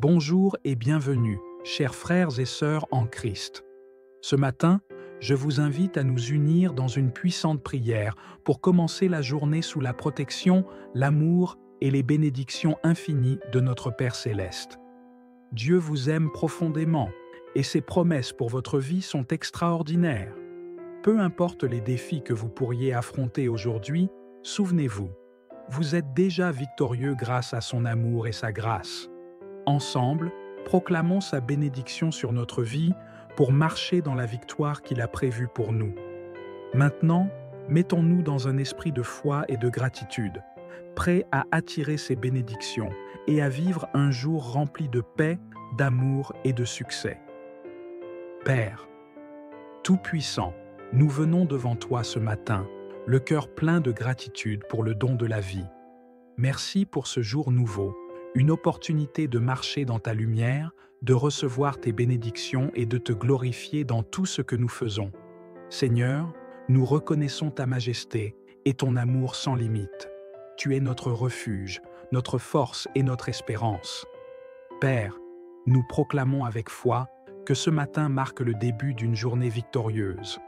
Bonjour et bienvenue, chers frères et sœurs en Christ. Ce matin, je vous invite à nous unir dans une puissante prière pour commencer la journée sous la protection, l'amour et les bénédictions infinies de notre Père céleste. Dieu vous aime profondément et ses promesses pour votre vie sont extraordinaires. Peu importe les défis que vous pourriez affronter aujourd'hui, souvenez-vous, vous êtes déjà victorieux grâce à son amour et sa grâce. Ensemble, proclamons sa bénédiction sur notre vie pour marcher dans la victoire qu'il a prévue pour nous. Maintenant, mettons-nous dans un esprit de foi et de gratitude, prêts à attirer ces bénédictions et à vivre un jour rempli de paix, d'amour et de succès. Père, Tout-Puissant, nous venons devant toi ce matin, le cœur plein de gratitude pour le don de la vie. Merci pour ce jour nouveau, une opportunité de marcher dans ta lumière, de recevoir tes bénédictions et de te glorifier dans tout ce que nous faisons. Seigneur, nous reconnaissons ta majesté et ton amour sans limite. Tu es notre refuge, notre force et notre espérance. Père, nous proclamons avec foi que ce matin marque le début d'une journée victorieuse.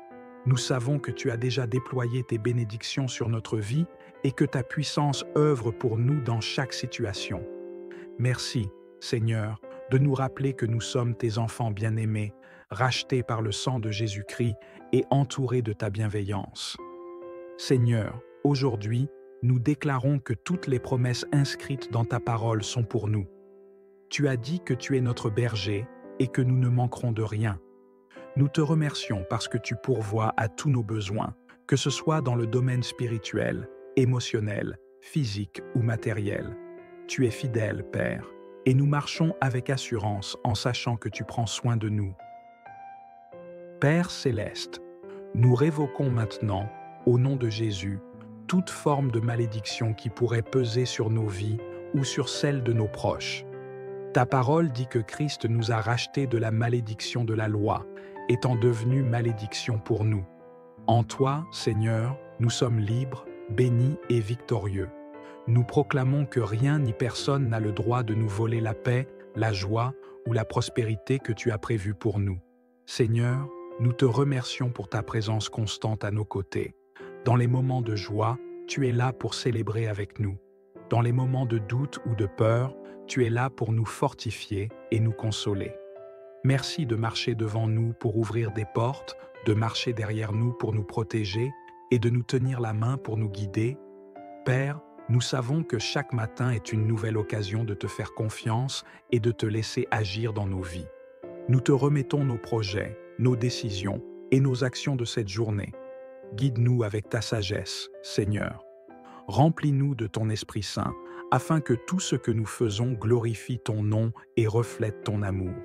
Nous savons que tu as déjà déployé tes bénédictions sur notre vie et que ta puissance œuvre pour nous dans chaque situation. Merci, Seigneur, de nous rappeler que nous sommes tes enfants bien-aimés, rachetés par le sang de Jésus-Christ et entourés de ta bienveillance. Seigneur, aujourd'hui, nous déclarons que toutes les promesses inscrites dans ta parole sont pour nous. Tu as dit que tu es notre berger et que nous ne manquerons de rien. Nous te remercions parce que tu pourvois à tous nos besoins, que ce soit dans le domaine spirituel, émotionnel, physique ou matériel. Tu es fidèle, Père, et nous marchons avec assurance en sachant que tu prends soin de nous. Père céleste, nous révoquons maintenant, au nom de Jésus, toute forme de malédiction qui pourrait peser sur nos vies ou sur celles de nos proches. Ta parole dit que Christ nous a rachetés de la malédiction de la loi, étant devenu malédiction pour nous. En toi, Seigneur, nous sommes libres, bénis et victorieux. Nous proclamons que rien ni personne n'a le droit de nous voler la paix, la joie ou la prospérité que tu as prévue pour nous. Seigneur, nous te remercions pour ta présence constante à nos côtés. Dans les moments de joie, tu es là pour célébrer avec nous. Dans les moments de doute ou de peur, tu es là pour nous fortifier et nous consoler. Merci de marcher devant nous pour ouvrir des portes, de marcher derrière nous pour nous protéger et de nous tenir la main pour nous guider. Père, nous savons que chaque matin est une nouvelle occasion de te faire confiance et de te laisser agir dans nos vies. Nous te remettons nos projets, nos décisions et nos actions de cette journée. Guide-nous avec ta sagesse, Seigneur. Remplis-nous de ton Esprit Saint, afin que tout ce que nous faisons glorifie ton nom et reflète ton amour.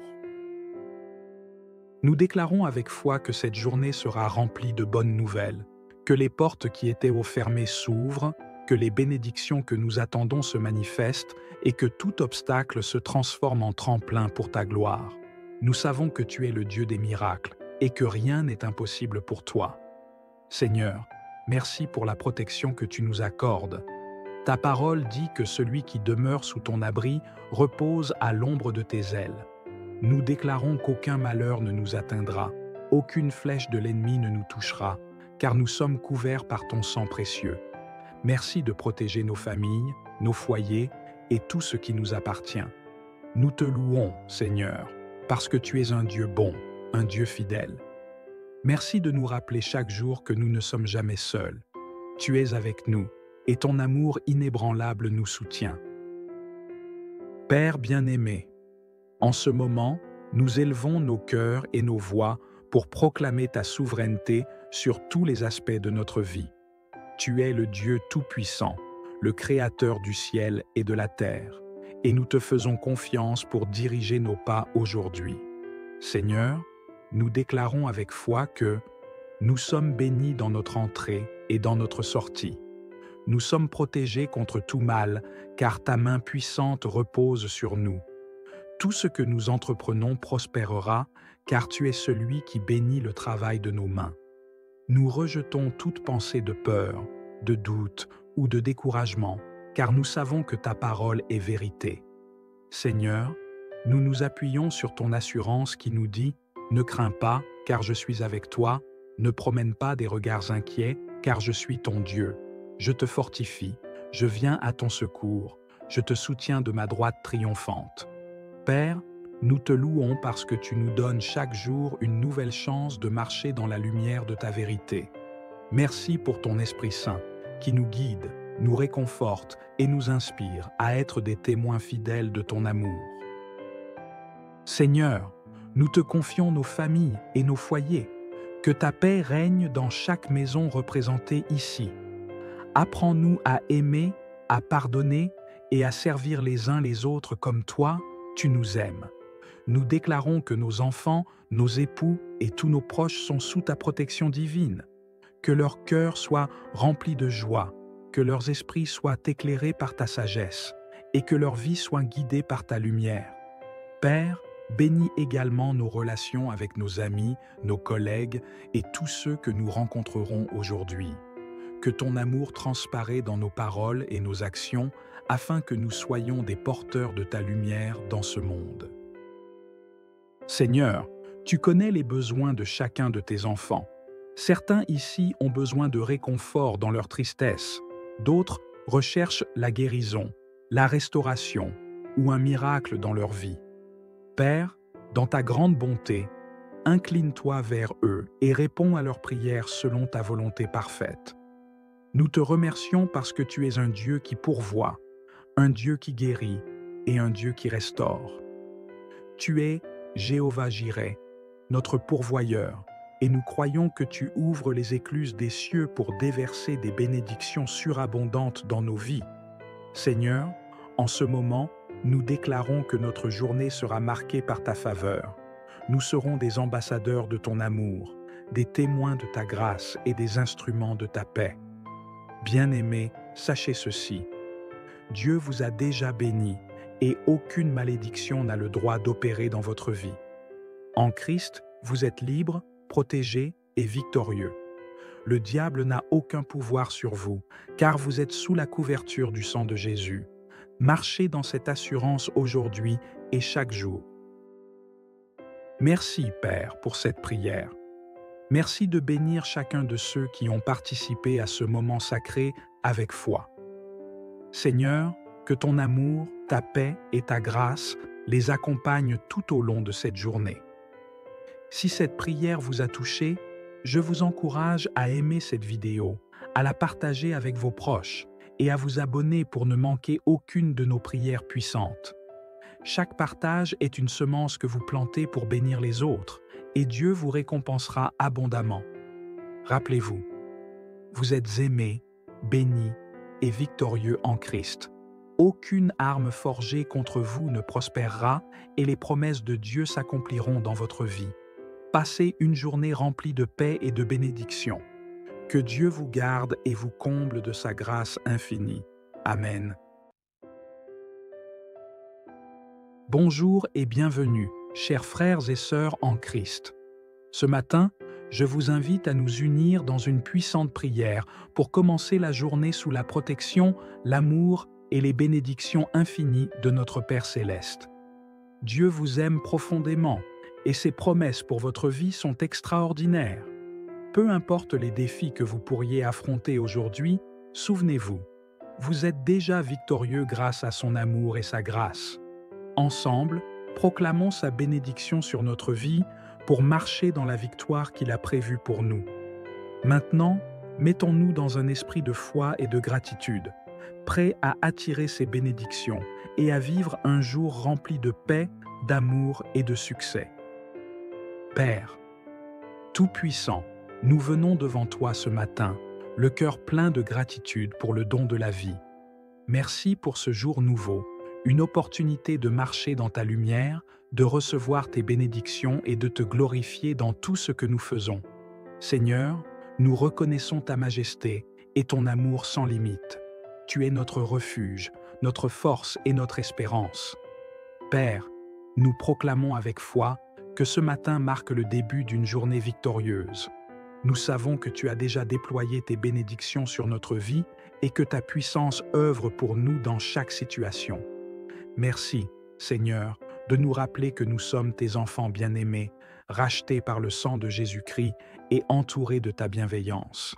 Nous déclarons avec foi que cette journée sera remplie de bonnes nouvelles, que les portes qui étaient fermées s'ouvrent, que les bénédictions que nous attendons se manifestent et que tout obstacle se transforme en tremplin pour ta gloire. Nous savons que tu es le Dieu des miracles et que rien n'est impossible pour toi. Seigneur, merci pour la protection que tu nous accordes. Ta parole dit que celui qui demeure sous ton abri repose à l'ombre de tes ailes. Nous déclarons qu'aucun malheur ne nous atteindra, aucune flèche de l'ennemi ne nous touchera, car nous sommes couverts par ton sang précieux. Merci de protéger nos familles, nos foyers et tout ce qui nous appartient. Nous te louons, Seigneur, parce que tu es un Dieu bon, un Dieu fidèle. Merci de nous rappeler chaque jour que nous ne sommes jamais seuls. Tu es avec nous, et ton amour inébranlable nous soutient. Père bien-aimé, en ce moment, nous élevons nos cœurs et nos voix pour proclamer ta souveraineté sur tous les aspects de notre vie. Tu es le Dieu Tout-Puissant, le Créateur du ciel et de la terre, et nous te faisons confiance pour diriger nos pas aujourd'hui. Seigneur, nous déclarons avec foi que nous sommes bénis dans notre entrée et dans notre sortie. Nous sommes protégés contre tout mal, car ta main puissante repose sur nous. Tout ce que nous entreprenons prospérera, car tu es celui qui bénit le travail de nos mains. Nous rejetons toute pensée de peur, de doute ou de découragement, car nous savons que ta parole est vérité. Seigneur, nous nous appuyons sur ton assurance qui nous dit « Ne crains pas, car je suis avec toi, ne promène pas des regards inquiets, car je suis ton Dieu. Je te fortifie, je viens à ton secours, je te soutiens de ma droite triomphante. » Père, nous te louons parce que tu nous donnes chaque jour une nouvelle chance de marcher dans la lumière de ta vérité. Merci pour ton Esprit Saint, qui nous guide, nous réconforte et nous inspire à être des témoins fidèles de ton amour. Seigneur, nous te confions nos familles et nos foyers. Que ta paix règne dans chaque maison représentée ici. Apprends-nous à aimer, à pardonner et à servir les uns les autres comme toi, tu nous aimes. Nous déclarons que nos enfants, nos époux et tous nos proches sont sous ta protection divine. Que leur cœur soit rempli de joie, que leurs esprits soient éclairés par ta sagesse et que leur vie soit guidée par ta lumière. Père, bénis également nos relations avec nos amis, nos collègues et tous ceux que nous rencontrerons aujourd'hui. Que ton amour transparaît dans nos paroles et nos actions afin que nous soyons des porteurs de ta lumière dans ce monde. Seigneur, tu connais les besoins de chacun de tes enfants. Certains ici ont besoin de réconfort dans leur tristesse, d'autres recherchent la guérison, la restauration ou un miracle dans leur vie. Père, dans ta grande bonté, incline-toi vers eux et réponds à leurs prières selon ta volonté parfaite. Nous te remercions parce que tu es un Dieu qui pourvoit, un Dieu qui guérit et un Dieu qui restaure. Tu es Jéhovah Jireh, notre pourvoyeur, et nous croyons que tu ouvres les écluses des cieux pour déverser des bénédictions surabondantes dans nos vies. Seigneur, en ce moment, nous déclarons que notre journée sera marquée par ta faveur. Nous serons des ambassadeurs de ton amour, des témoins de ta grâce et des instruments de ta paix. Bien-aimés, sachez ceci. Dieu vous a déjà bénis et aucune malédiction n'a le droit d'opérer dans votre vie. En Christ, vous êtes libres, protégés et victorieux. Le diable n'a aucun pouvoir sur vous, car vous êtes sous la couverture du sang de Jésus. Marchez dans cette assurance aujourd'hui et chaque jour. Merci, Père, pour cette prière. Merci de bénir chacun de ceux qui ont participé à ce moment sacré avec foi. Seigneur, que ton amour, ta paix et ta grâce les accompagnent tout au long de cette journée. Si cette prière vous a touché, je vous encourage à aimer cette vidéo, à la partager avec vos proches et à vous abonner pour ne manquer aucune de nos prières puissantes. Chaque partage est une semence que vous plantez pour bénir les autres, et Dieu vous récompensera abondamment. Rappelez-vous, vous êtes aimés, bénis et victorieux en Christ. Aucune arme forgée contre vous ne prospérera et les promesses de Dieu s'accompliront dans votre vie. Passez une journée remplie de paix et de bénédiction. Que Dieu vous garde et vous comble de sa grâce infinie. Amen. Bonjour et bienvenue, chers frères et sœurs en Christ. Ce matin, je vous invite à nous unir dans une puissante prière pour commencer la journée sous la protection, l'amour et les bénédictions infinies de notre Père céleste. Dieu vous aime profondément et ses promesses pour votre vie sont extraordinaires. Peu importe les défis que vous pourriez affronter aujourd'hui, souvenez-vous, vous êtes déjà victorieux grâce à son amour et sa grâce. Ensemble, proclamons sa bénédiction sur notre vie pour marcher dans la victoire qu'il a prévue pour nous. Maintenant, mettons-nous dans un esprit de foi et de gratitude, prêts à attirer ces bénédictions et à vivre un jour rempli de paix, d'amour et de succès. Père, Tout-Puissant, nous venons devant toi ce matin, le cœur plein de gratitude pour le don de la vie. Merci pour ce jour nouveau, une opportunité de marcher dans ta lumière, de recevoir tes bénédictions et de te glorifier dans tout ce que nous faisons. Seigneur, nous reconnaissons ta majesté et ton amour sans limite. Tu es notre refuge, notre force et notre espérance. Père, nous proclamons avec foi que ce matin marque le début d'une journée victorieuse. Nous savons que tu as déjà déployé tes bénédictions sur notre vie et que ta puissance œuvre pour nous dans chaque situation. Merci, Seigneur, de nous rappeler que nous sommes tes enfants bien-aimés, rachetés par le sang de Jésus-Christ et entourés de ta bienveillance.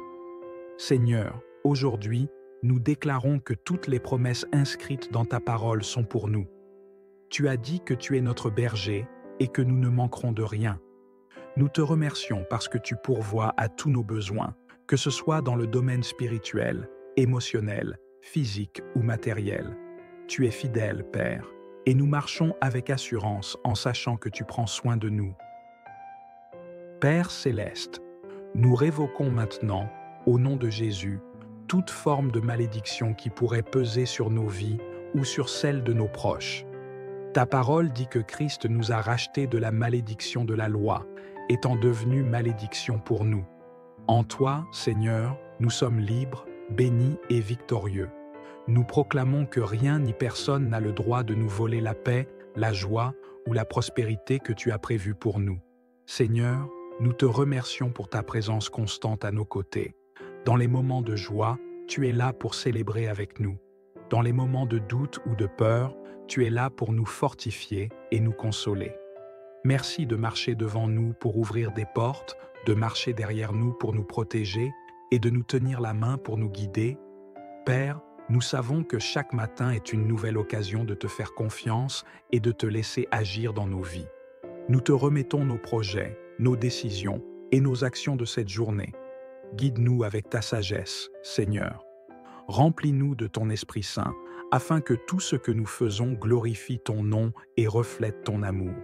Seigneur, aujourd'hui, nous déclarons que toutes les promesses inscrites dans ta parole sont pour nous. Tu as dit que tu es notre berger et que nous ne manquerons de rien. Nous te remercions parce que tu pourvois à tous nos besoins, que ce soit dans le domaine spirituel, émotionnel, physique ou matériel. Tu es fidèle, Père, et nous marchons avec assurance en sachant que tu prends soin de nous. Père céleste, nous révoquons maintenant, au nom de Jésus, toute forme de malédiction qui pourrait peser sur nos vies ou sur celles de nos proches. Ta parole dit que Christ nous a rachetés de la malédiction de la loi, étant devenu malédiction pour nous. En toi, Seigneur, nous sommes libres, bénis et victorieux. Nous proclamons que rien ni personne n'a le droit de nous voler la paix, la joie ou la prospérité que tu as prévue pour nous. Seigneur, nous te remercions pour ta présence constante à nos côtés. Dans les moments de joie, tu es là pour célébrer avec nous. Dans les moments de doute ou de peur, tu es là pour nous fortifier et nous consoler. Merci de marcher devant nous pour ouvrir des portes, de marcher derrière nous pour nous protéger et de nous tenir la main pour nous guider. Père, nous savons que chaque matin est une nouvelle occasion de te faire confiance et de te laisser agir dans nos vies. Nous te remettons nos projets, nos décisions et nos actions de cette journée. Guide-nous avec ta sagesse, Seigneur. Remplis-nous de ton Esprit Saint, afin que tout ce que nous faisons glorifie ton nom et reflète ton amour.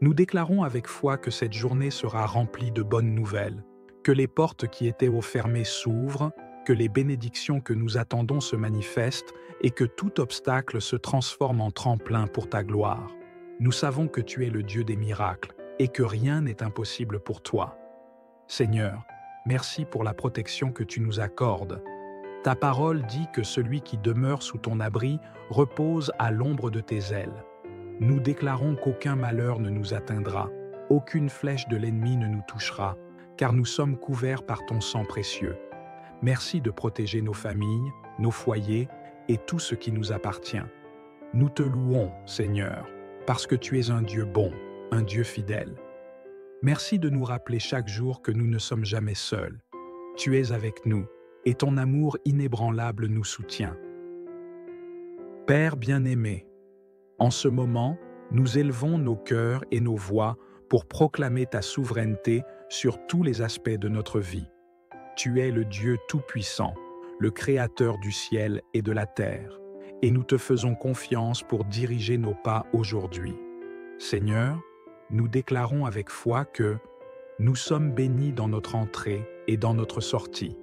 Nous déclarons avec foi que cette journée sera remplie de bonnes nouvelles, que les portes qui étaient fermées s'ouvrent, que les bénédictions que nous attendons se manifestent et que tout obstacle se transforme en tremplin pour ta gloire. Nous savons que tu es le Dieu des miracles et que rien n'est impossible pour toi. Seigneur, merci pour la protection que tu nous accordes. Ta parole dit que celui qui demeure sous ton abri repose à l'ombre de tes ailes. Nous déclarons qu'aucun malheur ne nous atteindra, aucune flèche de l'ennemi ne nous touchera, car nous sommes couverts par ton sang précieux. Merci de protéger nos familles, nos foyers et tout ce qui nous appartient. Nous te louons, Seigneur, parce que tu es un Dieu bon, un Dieu fidèle. Merci de nous rappeler chaque jour que nous ne sommes jamais seuls. Tu es avec nous, et ton amour inébranlable nous soutient. Père bien-aimé, en ce moment, nous élevons nos cœurs et nos voix pour proclamer ta souveraineté sur tous les aspects de notre vie. Tu es le Dieu Tout-Puissant, le Créateur du ciel et de la terre, et nous te faisons confiance pour diriger nos pas aujourd'hui. Seigneur, nous déclarons avec foi que nous sommes bénis dans notre entrée et dans notre sortie.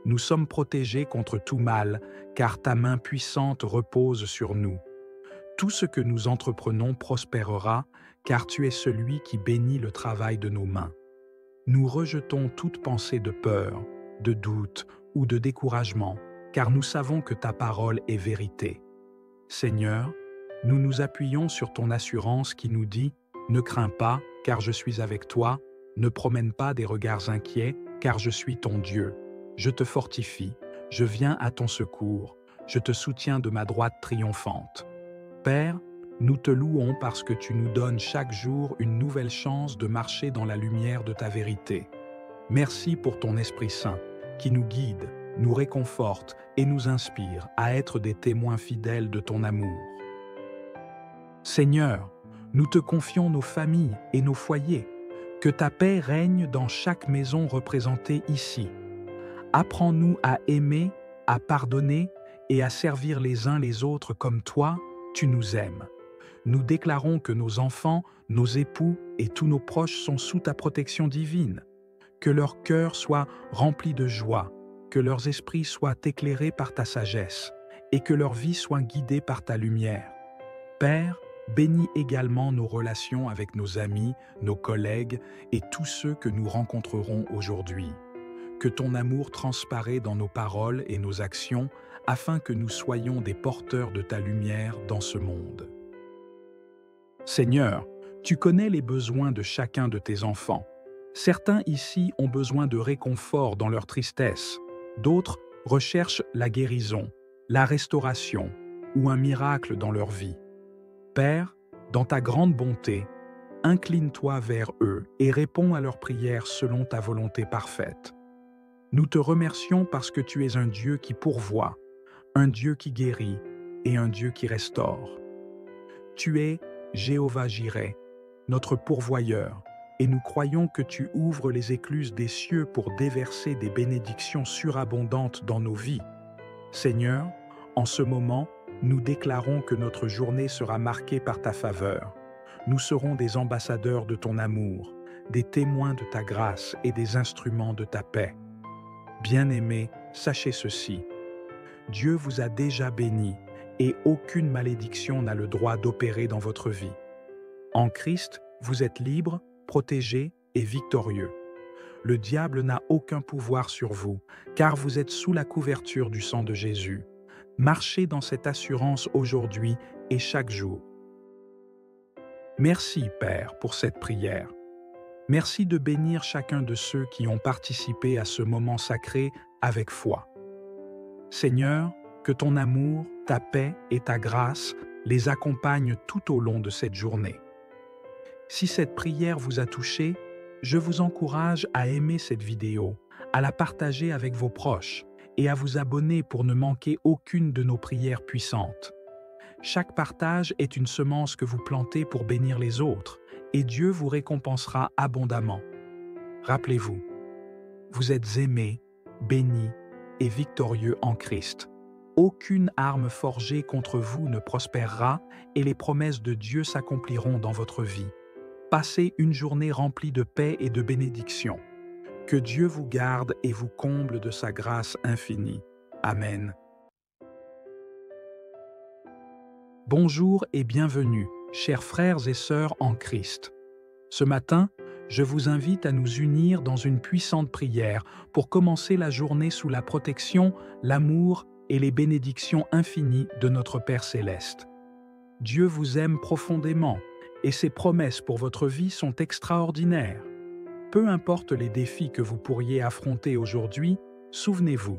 Nous sommes protégés contre tout mal, car ta main puissante repose sur nous. Tout ce que nous entreprenons prospérera, car tu es celui qui bénit le travail de nos mains. Nous rejetons toute pensée de peur, de doute ou de découragement, car nous savons que ta parole est vérité. Seigneur, nous nous appuyons sur ton assurance qui nous dit « Ne crains pas, car je suis avec toi, ne promène pas des regards inquiets, car je suis ton Dieu. Je te fortifie, je viens à ton secours, je te soutiens de ma droite triomphante. » Père, nous te louons parce que tu nous donnes chaque jour une nouvelle chance de marcher dans la lumière de ta vérité. Merci pour ton Esprit Saint, qui nous guide, nous réconforte et nous inspire à être des témoins fidèles de ton amour. Seigneur, nous te confions nos familles et nos foyers. Que ta paix règne dans chaque maison représentée ici. Apprends-nous à aimer, à pardonner et à servir les uns les autres comme toi, tu nous aimes. Nous déclarons que nos enfants, nos époux et tous nos proches sont sous ta protection divine. Que leur cœur soit rempli de joie, que leurs esprits soient éclairés par ta sagesse et que leur vie soit guidée par ta lumière. Père, bénis également nos relations avec nos amis, nos collègues et tous ceux que nous rencontrerons aujourd'hui. Que ton amour transparaît dans nos paroles et nos actions afin que nous soyons des porteurs de ta lumière dans ce monde. Seigneur, tu connais les besoins de chacun de tes enfants. Certains ici ont besoin de réconfort dans leur tristesse, d'autres recherchent la guérison, la restauration ou un miracle dans leur vie. Père, dans ta grande bonté, incline-toi vers eux et réponds à leurs prières selon ta volonté parfaite. Nous te remercions parce que tu es un Dieu qui pourvoit, un Dieu qui guérit et un Dieu qui restaure. Tu es Jéhovah Jireh, notre pourvoyeur, et nous croyons que tu ouvres les écluses des cieux pour déverser des bénédictions surabondantes dans nos vies. Seigneur, en ce moment, nous déclarons que notre journée sera marquée par ta faveur. Nous serons des ambassadeurs de ton amour, des témoins de ta grâce et des instruments de ta paix. Bien-aimés, sachez ceci. Dieu vous a déjà béni et aucune malédiction n'a le droit d'opérer dans votre vie. En Christ, vous êtes libre, protégé et victorieux. Le diable n'a aucun pouvoir sur vous, car vous êtes sous la couverture du sang de Jésus. Marchez dans cette assurance aujourd'hui et chaque jour. Merci, Père, pour cette prière. Merci de bénir chacun de ceux qui ont participé à ce moment sacré avec foi. Seigneur, que ton amour, ta paix et ta grâce les accompagnent tout au long de cette journée. Si cette prière vous a touché, je vous encourage à aimer cette vidéo, à la partager avec vos proches et à vous abonner pour ne manquer aucune de nos prières puissantes. Chaque partage est une semence que vous plantez pour bénir les autres, et Dieu vous récompensera abondamment. Rappelez-vous, vous êtes aimés, bénis et victorieux en Christ. Aucune arme forgée contre vous ne prospérera et les promesses de Dieu s'accompliront dans votre vie. Passez une journée remplie de paix et de bénédiction. Que Dieu vous garde et vous comble de sa grâce infinie. Amen. Bonjour et bienvenue, chers frères et sœurs en Christ. Ce matin, je vous invite à nous unir dans une puissante prière pour commencer la journée sous la protection, l'amour et les bénédictions infinies de notre Père céleste. Dieu vous aime profondément et ses promesses pour votre vie sont extraordinaires. Peu importe les défis que vous pourriez affronter aujourd'hui, souvenez-vous,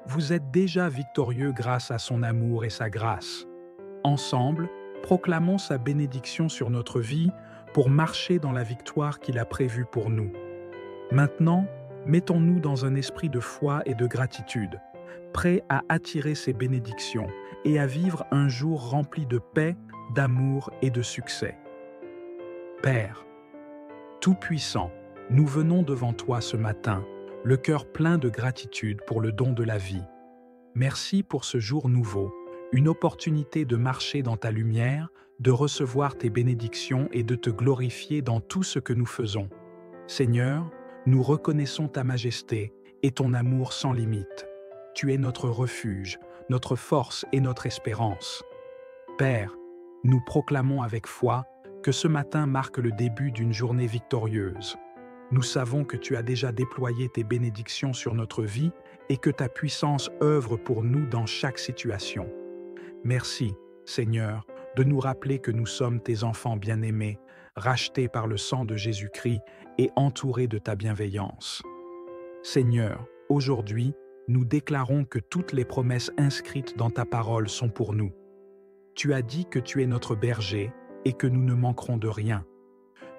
vous êtes déjà victorieux grâce à son amour et sa grâce. Ensemble, proclamons sa bénédiction sur notre vie pour marcher dans la victoire qu'il a prévue pour nous. Maintenant, mettons-nous dans un esprit de foi et de gratitude, prêts à attirer ces bénédictions et à vivre un jour rempli de paix, d'amour et de succès. Père, Tout-Puissant, nous venons devant toi ce matin, le cœur plein de gratitude pour le don de la vie. Merci pour ce jour nouveau, une opportunité de marcher dans ta lumière, de recevoir tes bénédictions et de te glorifier dans tout ce que nous faisons. Seigneur, nous reconnaissons ta majesté et ton amour sans limite. Tu es notre refuge, notre force et notre espérance. Père, nous proclamons avec foi que ce matin marque le début d'une journée victorieuse. Nous savons que tu as déjà déployé tes bénédictions sur notre vie et que ta puissance œuvre pour nous dans chaque situation. Merci, Seigneur, de nous rappeler que nous sommes tes enfants bien-aimés, rachetés par le sang de Jésus-Christ et entourés de ta bienveillance. Seigneur, aujourd'hui, nous déclarons que toutes les promesses inscrites dans ta parole sont pour nous. Tu as dit que tu es notre berger et que nous ne manquerons de rien.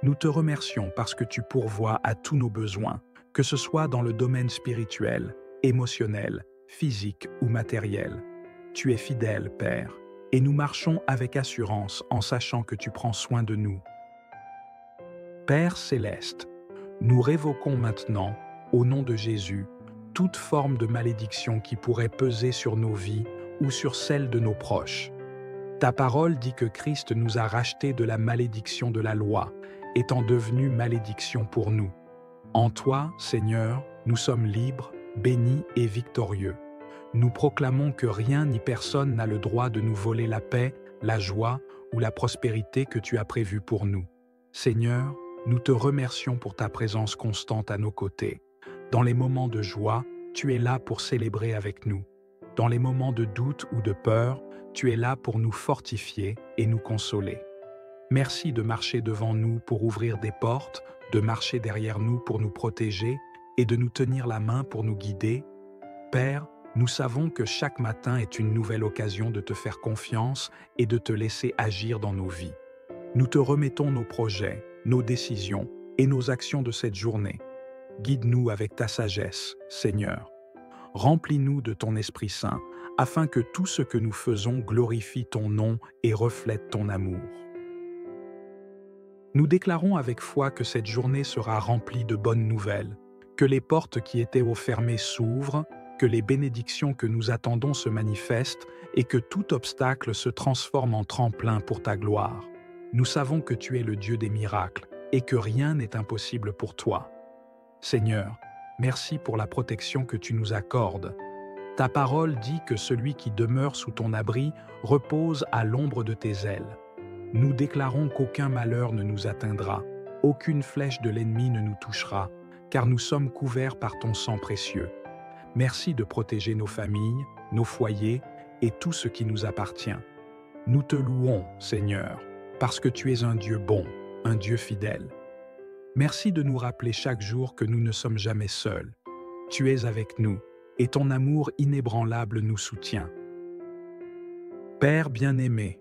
Nous te remercions parce que tu pourvois à tous nos besoins, que ce soit dans le domaine spirituel, émotionnel, physique ou matériel. Tu es fidèle, Père, et nous marchons avec assurance en sachant que tu prends soin de nous. Père céleste, nous révoquons maintenant, au nom de Jésus, toute forme de malédiction qui pourrait peser sur nos vies ou sur celles de nos proches. Ta parole dit que Christ nous a rachetés de la malédiction de la loi, étant devenu malédiction pour nous. En toi, Seigneur, nous sommes libres, bénis et victorieux. Nous proclamons que rien ni personne n'a le droit de nous voler la paix, la joie ou la prospérité que tu as prévue pour nous. Seigneur, nous te remercions pour ta présence constante à nos côtés. Dans les moments de joie, tu es là pour célébrer avec nous. Dans les moments de doute ou de peur, tu es là pour nous fortifier et nous consoler. Merci de marcher devant nous pour ouvrir des portes, de marcher derrière nous pour nous protéger et de nous tenir la main pour nous guider. Père, Nous savons que chaque matin est une nouvelle occasion de te faire confiance et de te laisser agir dans nos vies. Nous te remettons nos projets, nos décisions et nos actions de cette journée. Guide-nous avec ta sagesse, Seigneur. Remplis-nous de ton Esprit Saint, afin que tout ce que nous faisons glorifie ton nom et reflète ton amour. Nous déclarons avec foi que cette journée sera remplie de bonnes nouvelles, que les portes qui étaient fermées s'ouvrent, que les bénédictions que nous attendons se manifestent et que tout obstacle se transforme en tremplin pour ta gloire. Nous savons que tu es le Dieu des miracles et que rien n'est impossible pour toi. Seigneur, merci pour la protection que tu nous accordes. Ta parole dit que celui qui demeure sous ton abri repose à l'ombre de tes ailes. Nous déclarons qu'aucun malheur ne nous atteindra, aucune flèche de l'ennemi ne nous touchera, car nous sommes couverts par ton sang précieux. Merci de protéger nos familles, nos foyers et tout ce qui nous appartient. Nous te louons, Seigneur, parce que tu es un Dieu bon, un Dieu fidèle. Merci de nous rappeler chaque jour que nous ne sommes jamais seuls. Tu es avec nous, et ton amour inébranlable nous soutient. Père bien-aimé,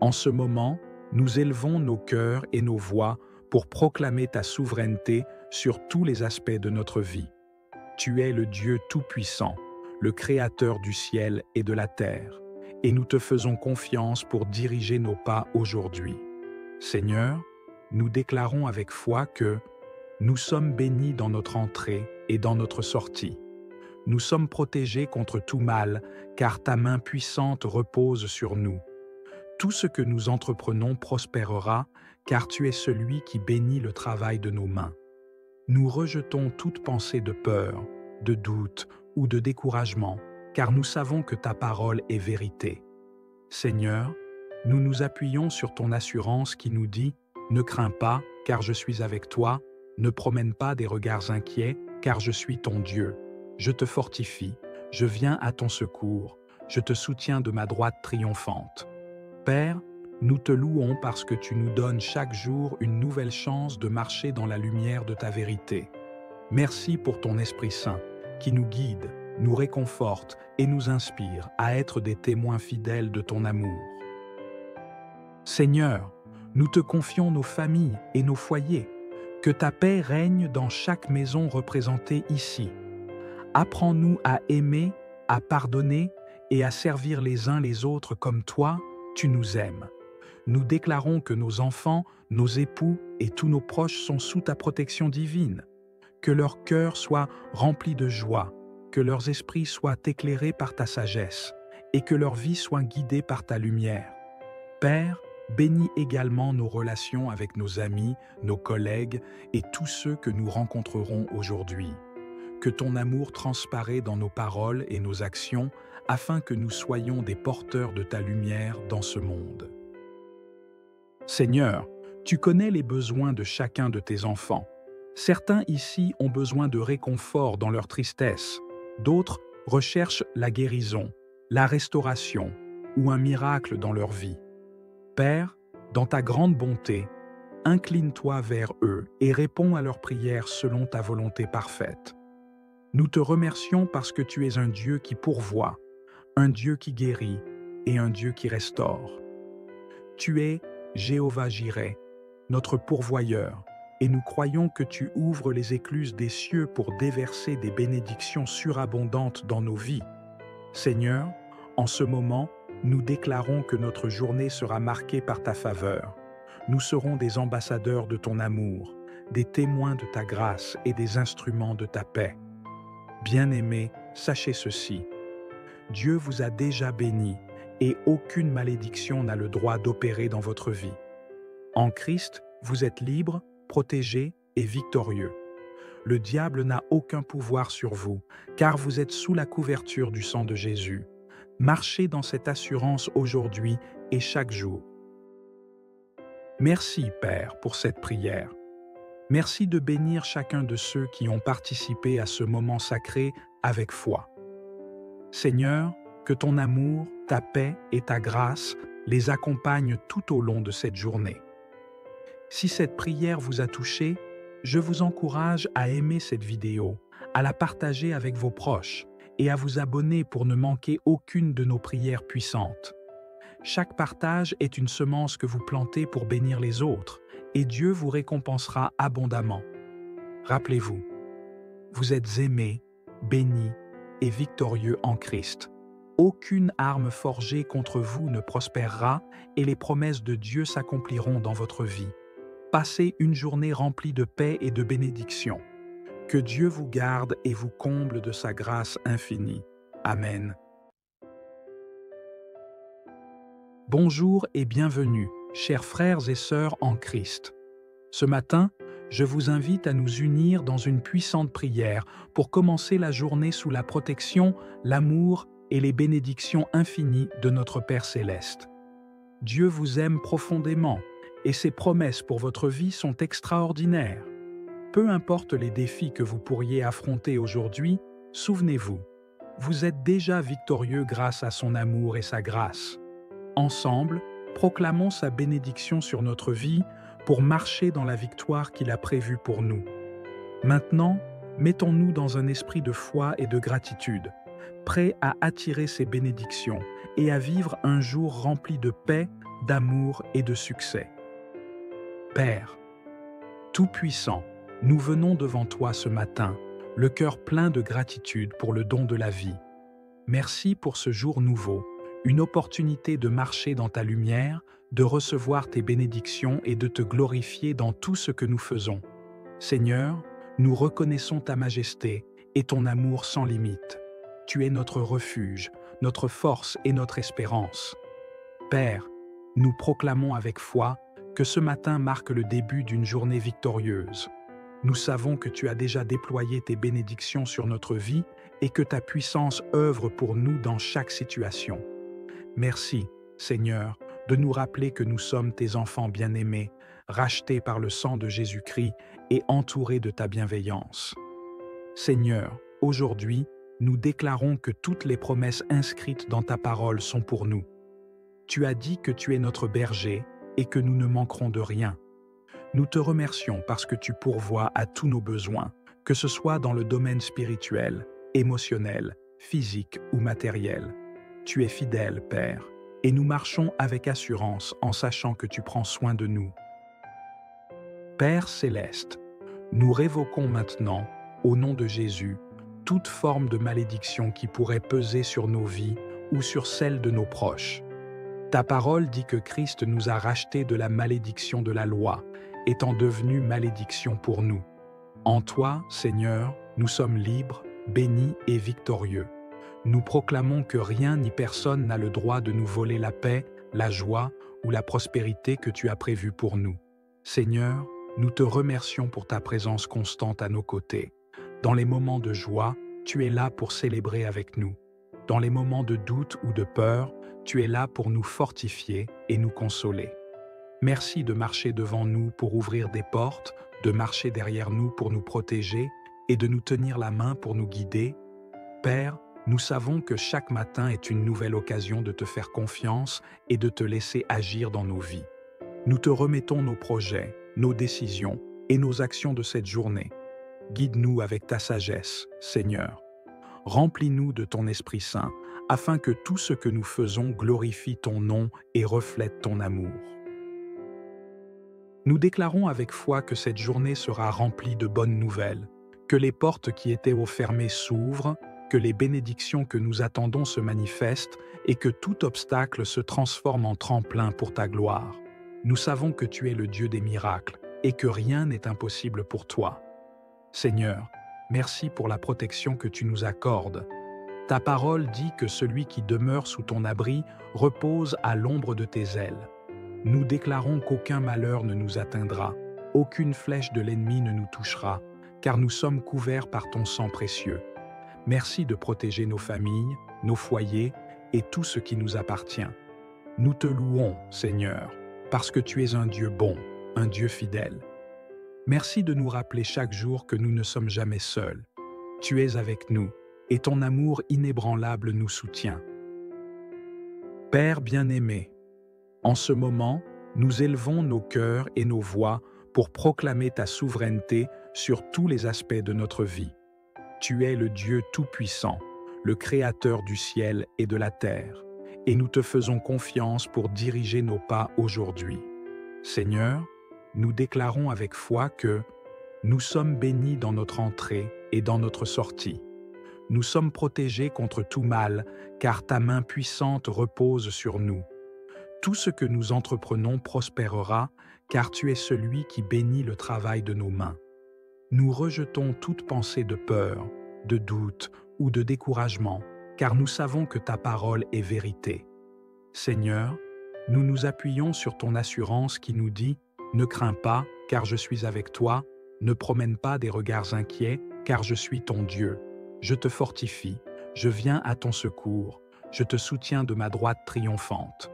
en ce moment, nous élevons nos cœurs et nos voix pour proclamer ta souveraineté sur tous les aspects de notre vie. Tu es le Dieu Tout-Puissant, le Créateur du ciel et de la terre, et nous te faisons confiance pour diriger nos pas aujourd'hui. Seigneur, nous déclarons avec foi que nous sommes bénis dans notre entrée et dans notre sortie. Nous sommes protégés contre tout mal, car ta main puissante repose sur nous. Tout ce que nous entreprenons prospérera, car tu es celui qui bénit le travail de nos mains. Nous rejetons toute pensée de peur, de doute ou de découragement, car nous savons que ta parole est vérité. Seigneur, nous nous appuyons sur ton assurance qui nous dit « Ne crains pas, car je suis avec toi, ne promène pas des regards inquiets, car je suis ton Dieu. Je te fortifie, je viens à ton secours, je te soutiens de ma droite triomphante. » Père, nous te louons parce que tu nous donnes chaque jour une nouvelle chance de marcher dans la lumière de ta vérité. Merci pour ton Esprit Saint, qui nous guide, nous réconforte et nous inspire à être des témoins fidèles de ton amour. Seigneur, nous te confions nos familles et nos foyers. Que ta paix règne dans chaque maison représentée ici. Apprends-nous à aimer, à pardonner et à servir les uns les autres comme toi, tu nous aimes. Nous déclarons que nos enfants, nos époux et tous nos proches sont sous ta protection divine. Que leur cœur soit rempli de joie, que leurs esprits soient éclairés par ta sagesse et que leur vie soit guidée par ta lumière. Père, bénis également nos relations avec nos amis, nos collègues et tous ceux que nous rencontrerons aujourd'hui. Que ton amour transparaît dans nos paroles et nos actions afin que nous soyons des porteurs de ta lumière dans ce monde. Seigneur, tu connais les besoins de chacun de tes enfants. Certains ici ont besoin de réconfort dans leur tristesse, d'autres recherchent la guérison, la restauration ou un miracle dans leur vie. Père, dans ta grande bonté, incline-toi vers eux et réponds à leurs prières selon ta volonté parfaite. Nous te remercions parce que tu es un Dieu qui pourvoit, un Dieu qui guérit et un Dieu qui restaure. Tu es Jéhovah Jireh, notre pourvoyeur, et nous croyons que tu ouvres les écluses des cieux pour déverser des bénédictions surabondantes dans nos vies. Seigneur, en ce moment, nous déclarons que notre journée sera marquée par ta faveur. Nous serons des ambassadeurs de ton amour, des témoins de ta grâce et des instruments de ta paix. Bien-aimés, sachez ceci. Dieu vous a déjà bénis et aucune malédiction n'a le droit d'opérer dans votre vie. En Christ, vous êtes libres, protégés et victorieux. Le diable n'a aucun pouvoir sur vous, car vous êtes sous la couverture du sang de Jésus. Marchez dans cette assurance aujourd'hui et chaque jour. Merci, Père, pour cette prière. Merci de bénir chacun de ceux qui ont participé à ce moment sacré avec foi. Seigneur, que ton amour, ta paix et ta grâce les accompagnent tout au long de cette journée. Si cette prière vous a touché, je vous encourage à aimer cette vidéo, à la partager avec vos proches et à vous abonner pour ne manquer aucune de nos prières puissantes. Chaque partage est une semence que vous plantez pour bénir les autres, et Dieu vous récompensera abondamment. Rappelez-vous, vous êtes aimés, bénis et victorieux en Christ. Aucune arme forgée contre vous ne prospérera et les promesses de Dieu s'accompliront dans votre vie. Passez une journée remplie de paix et de bénédiction. Que Dieu vous garde et vous comble de sa grâce infinie. Amen. Bonjour et bienvenue, chers frères et sœurs en Christ. Ce matin, je vous invite à nous unir dans une puissante prière pour commencer la journée sous la protection, l'amour et les bénédictions infinies de notre Père céleste. Dieu vous aime profondément et ses promesses pour votre vie sont extraordinaires. Peu importe les défis que vous pourriez affronter aujourd'hui, souvenez-vous, vous êtes déjà victorieux grâce à son amour et sa grâce. Ensemble, proclamons sa bénédiction sur notre vie pour marcher dans la victoire qu'il a prévue pour nous. Maintenant, mettons-nous dans un esprit de foi et de gratitude, prêts à attirer ces bénédictions et à vivre un jour rempli de paix, d'amour et de succès. Père, Tout-Puissant, nous venons devant toi ce matin, le cœur plein de gratitude pour le don de la vie. Merci pour ce jour nouveau, une opportunité de marcher dans ta lumière, de recevoir tes bénédictions et de te glorifier dans tout ce que nous faisons. Seigneur, nous reconnaissons ta majesté et ton amour sans limite. Tu es notre refuge, notre force et notre espérance. Père, nous proclamons avec foi que ce matin marque le début d'une journée victorieuse. Nous savons que tu as déjà déployé tes bénédictions sur notre vie et que ta puissance œuvre pour nous dans chaque situation. Merci, Seigneur, de nous rappeler que nous sommes tes enfants bien-aimés, rachetés par le sang de Jésus-Christ et entourés de ta bienveillance. Seigneur, aujourd'hui, nous déclarons que toutes les promesses inscrites dans ta parole sont pour nous. Tu as dit que tu es notre berger et que nous ne manquerons de rien. Nous te remercions parce que tu pourvois à tous nos besoins, que ce soit dans le domaine spirituel, émotionnel, physique ou matériel. Tu es fidèle, Père, et nous marchons avec assurance en sachant que tu prends soin de nous. Père céleste, nous révoquons maintenant, au nom de Jésus, toute forme de malédiction qui pourrait peser sur nos vies ou sur celles de nos proches. Ta parole dit que Christ nous a rachetés de la malédiction de la loi, étant devenu malédiction pour nous. En toi, Seigneur, nous sommes libres, bénis et victorieux. Nous proclamons que rien ni personne n'a le droit de nous voler la paix, la joie ou la prospérité que tu as prévue pour nous. Seigneur, nous te remercions pour ta présence constante à nos côtés. Dans les moments de joie, tu es là pour célébrer avec nous. Dans les moments de doute ou de peur, tu es là pour nous fortifier et nous consoler. Merci de marcher devant nous pour ouvrir des portes, de marcher derrière nous pour nous protéger et de nous tenir la main pour nous guider. Père, nous savons que chaque matin est une nouvelle occasion de te faire confiance et de te laisser agir dans nos vies. Nous te remettons nos projets, nos décisions et nos actions de cette journée. Guide-nous avec ta sagesse, Seigneur. Remplis-nous de ton Esprit Saint, afin que tout ce que nous faisons glorifie ton nom et reflète ton amour. Nous déclarons avec foi que cette journée sera remplie de bonnes nouvelles, que les portes qui étaient fermées s'ouvrent, que les bénédictions que nous attendons se manifestent et que tout obstacle se transforme en tremplin pour ta gloire. Nous savons que tu es le Dieu des miracles et que rien n'est impossible pour toi. Seigneur, merci pour la protection que tu nous accordes. Ta parole dit que celui qui demeure sous ton abri repose à l'ombre de tes ailes. Nous déclarons qu'aucun malheur ne nous atteindra, aucune flèche de l'ennemi ne nous touchera, car nous sommes couverts par ton sang précieux. Merci de protéger nos familles, nos foyers et tout ce qui nous appartient. Nous te louons, Seigneur, parce que tu es un Dieu bon, un Dieu fidèle. Merci de nous rappeler chaque jour que nous ne sommes jamais seuls. Tu es avec nous, et ton amour inébranlable nous soutient. Père bien-aimé, en ce moment, nous élevons nos cœurs et nos voix pour proclamer ta souveraineté sur tous les aspects de notre vie. Tu es le Dieu Tout-Puissant, le Créateur du ciel et de la terre, et nous te faisons confiance pour diriger nos pas aujourd'hui. Seigneur, nous déclarons avec foi que nous sommes bénis dans notre entrée et dans notre sortie. Nous sommes protégés contre tout mal, car ta main puissante repose sur nous. Tout ce que nous entreprenons prospérera, car tu es celui qui bénit le travail de nos mains. Nous rejetons toute pensée de peur, de doute ou de découragement, car nous savons que ta parole est vérité. Seigneur, nous nous appuyons sur ton assurance qui nous dit « Ne crains pas, car je suis avec toi, ne promène pas des regards inquiets, car je suis ton Dieu. Je te fortifie, je viens à ton secours, je te soutiens de ma droite triomphante. »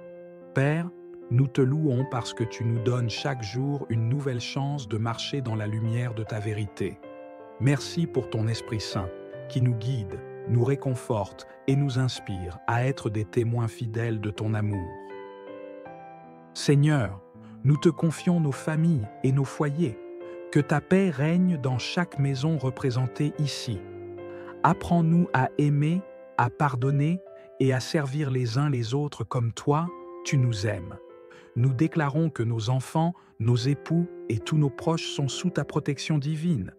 Père, nous te louons parce que tu nous donnes chaque jour une nouvelle chance de marcher dans la lumière de ta vérité. Merci pour ton Esprit Saint, qui nous guide, nous réconforte et nous inspire à être des témoins fidèles de ton amour. Seigneur, nous te confions nos familles et nos foyers. Que ta paix règne dans chaque maison représentée ici. Apprends-nous à aimer, à pardonner et à servir les uns les autres comme toi, tu nous aimes. Nous déclarons que nos enfants, nos époux et tous nos proches sont sous ta protection divine.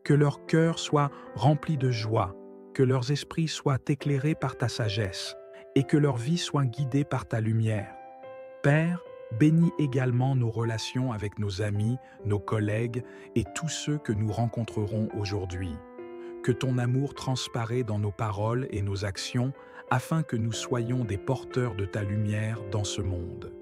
Que leur cœur soit rempli de joie, que leurs esprits soient éclairés par ta sagesse et que leur vie soit guidée par ta lumière. Père, bénis également nos relations avec nos amis, nos collègues et tous ceux que nous rencontrerons aujourd'hui. Que ton amour transparaît dans nos paroles et nos actions afin que nous soyons des porteurs de ta lumière dans ce monde.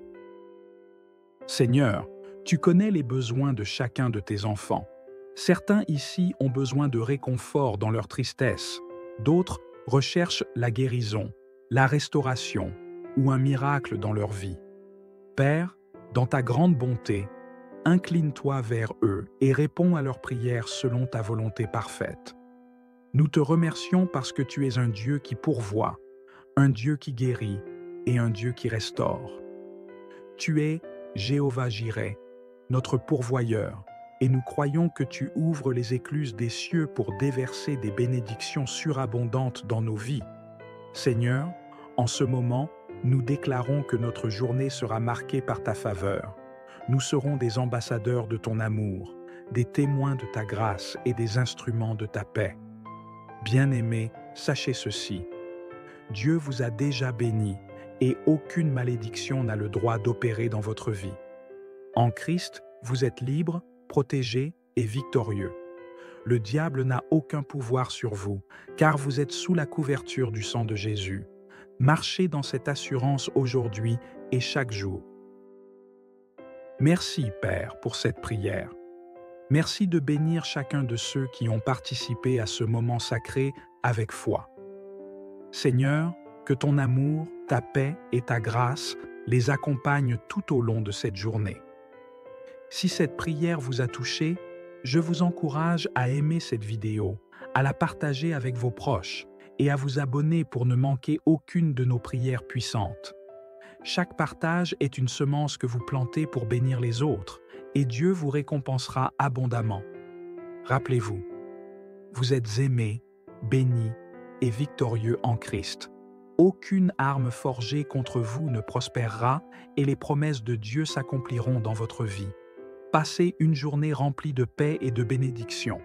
Seigneur, tu connais les besoins de chacun de tes enfants. Certains ici ont besoin de réconfort dans leur tristesse, d'autres recherchent la guérison, la restauration ou un miracle dans leur vie. Père, dans ta grande bonté, incline-toi vers eux et réponds à leurs prières selon ta volonté parfaite. Nous te remercions parce que tu es un Dieu qui pourvoit, un Dieu qui guérit et un Dieu qui restaure. Tu es Jéhovah Jireh, notre pourvoyeur, et nous croyons que tu ouvres les écluses des cieux pour déverser des bénédictions surabondantes dans nos vies. Seigneur, en ce moment, nous déclarons que notre journée sera marquée par ta faveur. Nous serons des ambassadeurs de ton amour, des témoins de ta grâce et des instruments de ta paix. Bien-aimés, sachez ceci. Dieu vous a déjà bénis et aucune malédiction n'a le droit d'opérer dans votre vie. En Christ, vous êtes libres, protégés et victorieux. Le diable n'a aucun pouvoir sur vous, car vous êtes sous la couverture du sang de Jésus. Marchez dans cette assurance aujourd'hui et chaque jour. Merci, Père, pour cette prière. Merci de bénir chacun de ceux qui ont participé à ce moment sacré avec foi. Seigneur, que ton amour, ta paix et ta grâce les accompagnent tout au long de cette journée. Si cette prière vous a touché, je vous encourage à aimer cette vidéo, à la partager avec vos proches et à vous abonner pour ne manquer aucune de nos prières puissantes. Chaque partage est une semence que vous plantez pour bénir les autres, et Dieu vous récompensera abondamment. Rappelez-vous, vous êtes aimés, bénis et victorieux en Christ. Aucune arme forgée contre vous ne prospérera et les promesses de Dieu s'accompliront dans votre vie. Passez une journée remplie de paix et de bénédiction.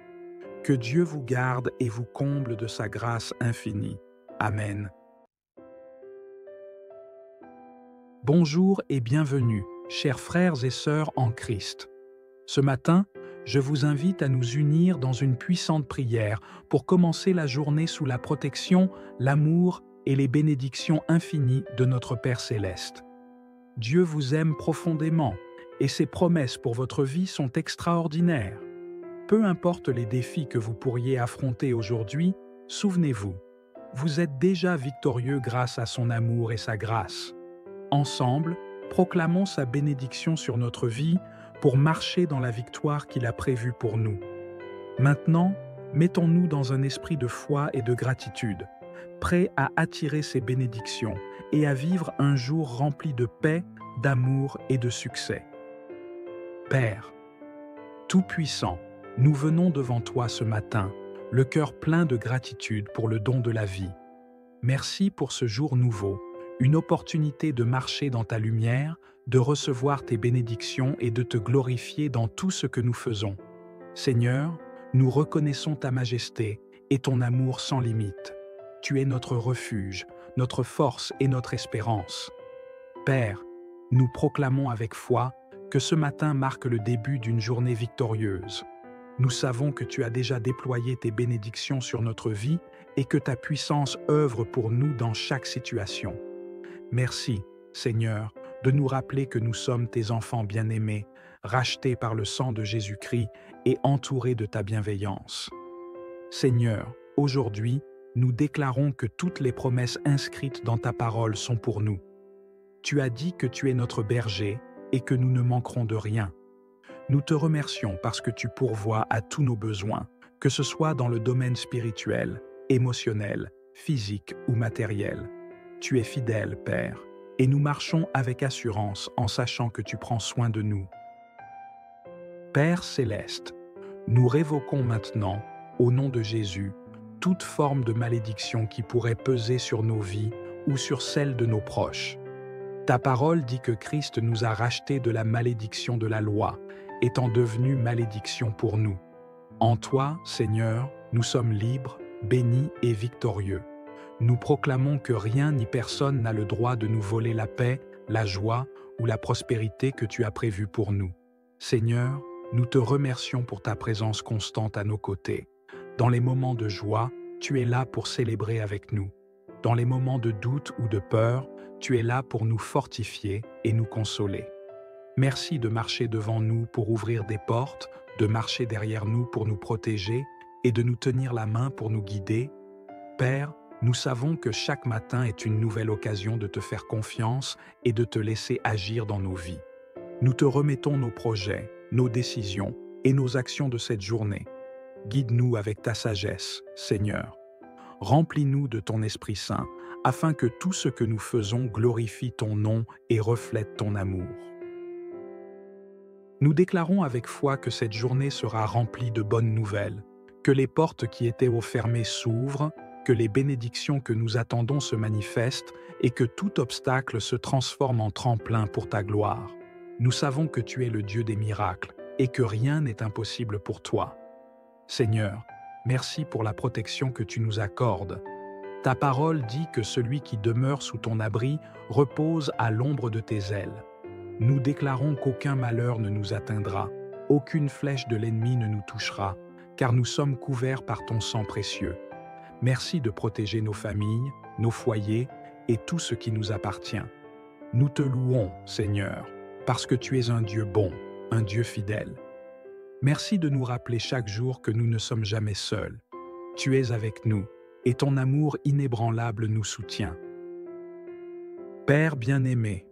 Que Dieu vous garde et vous comble de sa grâce infinie. Amen. Bonjour et bienvenue, chers frères et sœurs en Christ. Ce matin, je vous invite à nous unir dans une puissante prière pour commencer la journée sous la protection, l'amour et les bénédictions infinies de notre Père céleste. Dieu vous aime profondément et ses promesses pour votre vie sont extraordinaires. Peu importe les défis que vous pourriez affronter aujourd'hui, souvenez-vous, vous êtes déjà victorieux grâce à son amour et sa grâce. Ensemble, proclamons sa bénédiction sur notre vie pour marcher dans la victoire qu'il a prévue pour nous. Maintenant, mettons-nous dans un esprit de foi et de gratitude, prêts à attirer ces bénédictions et à vivre un jour rempli de paix, d'amour et de succès. Père, Tout-Puissant, nous venons devant toi ce matin, le cœur plein de gratitude pour le don de la vie. Merci pour ce jour nouveau, une opportunité de marcher dans ta lumière, de recevoir tes bénédictions et de te glorifier dans tout ce que nous faisons. Seigneur, nous reconnaissons ta majesté et ton amour sans limite. Tu es notre refuge, notre force et notre espérance. Père, nous proclamons avec foi que ce matin marque le début d'une journée victorieuse. Nous savons que tu as déjà déployé tes bénédictions sur notre vie et que ta puissance œuvre pour nous dans chaque situation. Merci, Seigneur, de nous rappeler que nous sommes tes enfants bien-aimés, rachetés par le sang de Jésus-Christ et entourés de ta bienveillance. Seigneur, aujourd'hui, nous déclarons que toutes les promesses inscrites dans ta parole sont pour nous. Tu as dit que tu es notre berger et que nous ne manquerons de rien. Nous te remercions parce que tu pourvois à tous nos besoins, que ce soit dans le domaine spirituel, émotionnel, physique ou matériel. Tu es fidèle, Père, et nous marchons avec assurance en sachant que tu prends soin de nous. Père céleste, nous révoquons maintenant, au nom de Jésus, toute forme de malédiction qui pourrait peser sur nos vies ou sur celles de nos proches. Ta parole dit que Christ nous a rachetés de la malédiction de la loi, étant devenu malédiction pour nous. En toi, Seigneur, nous sommes libres, bénis et victorieux. Nous proclamons que rien ni personne n'a le droit de nous voler la paix, la joie ou la prospérité que tu as prévue pour nous. Seigneur, nous te remercions pour ta présence constante à nos côtés. Dans les moments de joie, tu es là pour célébrer avec nous. Dans les moments de doute ou de peur, tu es là pour nous fortifier et nous consoler. Merci de marcher devant nous pour ouvrir des portes, de marcher derrière nous pour nous protéger et de nous tenir la main pour nous guider. Père, nous savons que chaque matin est une nouvelle occasion de te faire confiance et de te laisser agir dans nos vies. Nous te remettons nos projets, nos décisions et nos actions de cette journée. Guide-nous avec ta sagesse, Seigneur. Remplis-nous de ton Esprit Saint, afin que tout ce que nous faisons glorifie ton nom et reflète ton amour. Nous déclarons avec foi que cette journée sera remplie de bonnes nouvelles, que les portes qui étaient fermées s'ouvrent, que les bénédictions que nous attendons se manifestent et que tout obstacle se transforme en tremplin pour ta gloire. Nous savons que tu es le Dieu des miracles et que rien n'est impossible pour toi. Seigneur, merci pour la protection que tu nous accordes. Ta parole dit que celui qui demeure sous ton abri repose à l'ombre de tes ailes. Nous déclarons qu'aucun malheur ne nous atteindra, aucune flèche de l'ennemi ne nous touchera, car nous sommes couverts par ton sang précieux. Merci de protéger nos familles, nos foyers et tout ce qui nous appartient. Nous te louons, Seigneur, parce que tu es un Dieu bon, un Dieu fidèle. Merci de nous rappeler chaque jour que nous ne sommes jamais seuls. Tu es avec nous, et ton amour inébranlable nous soutient. Père bien-aimé,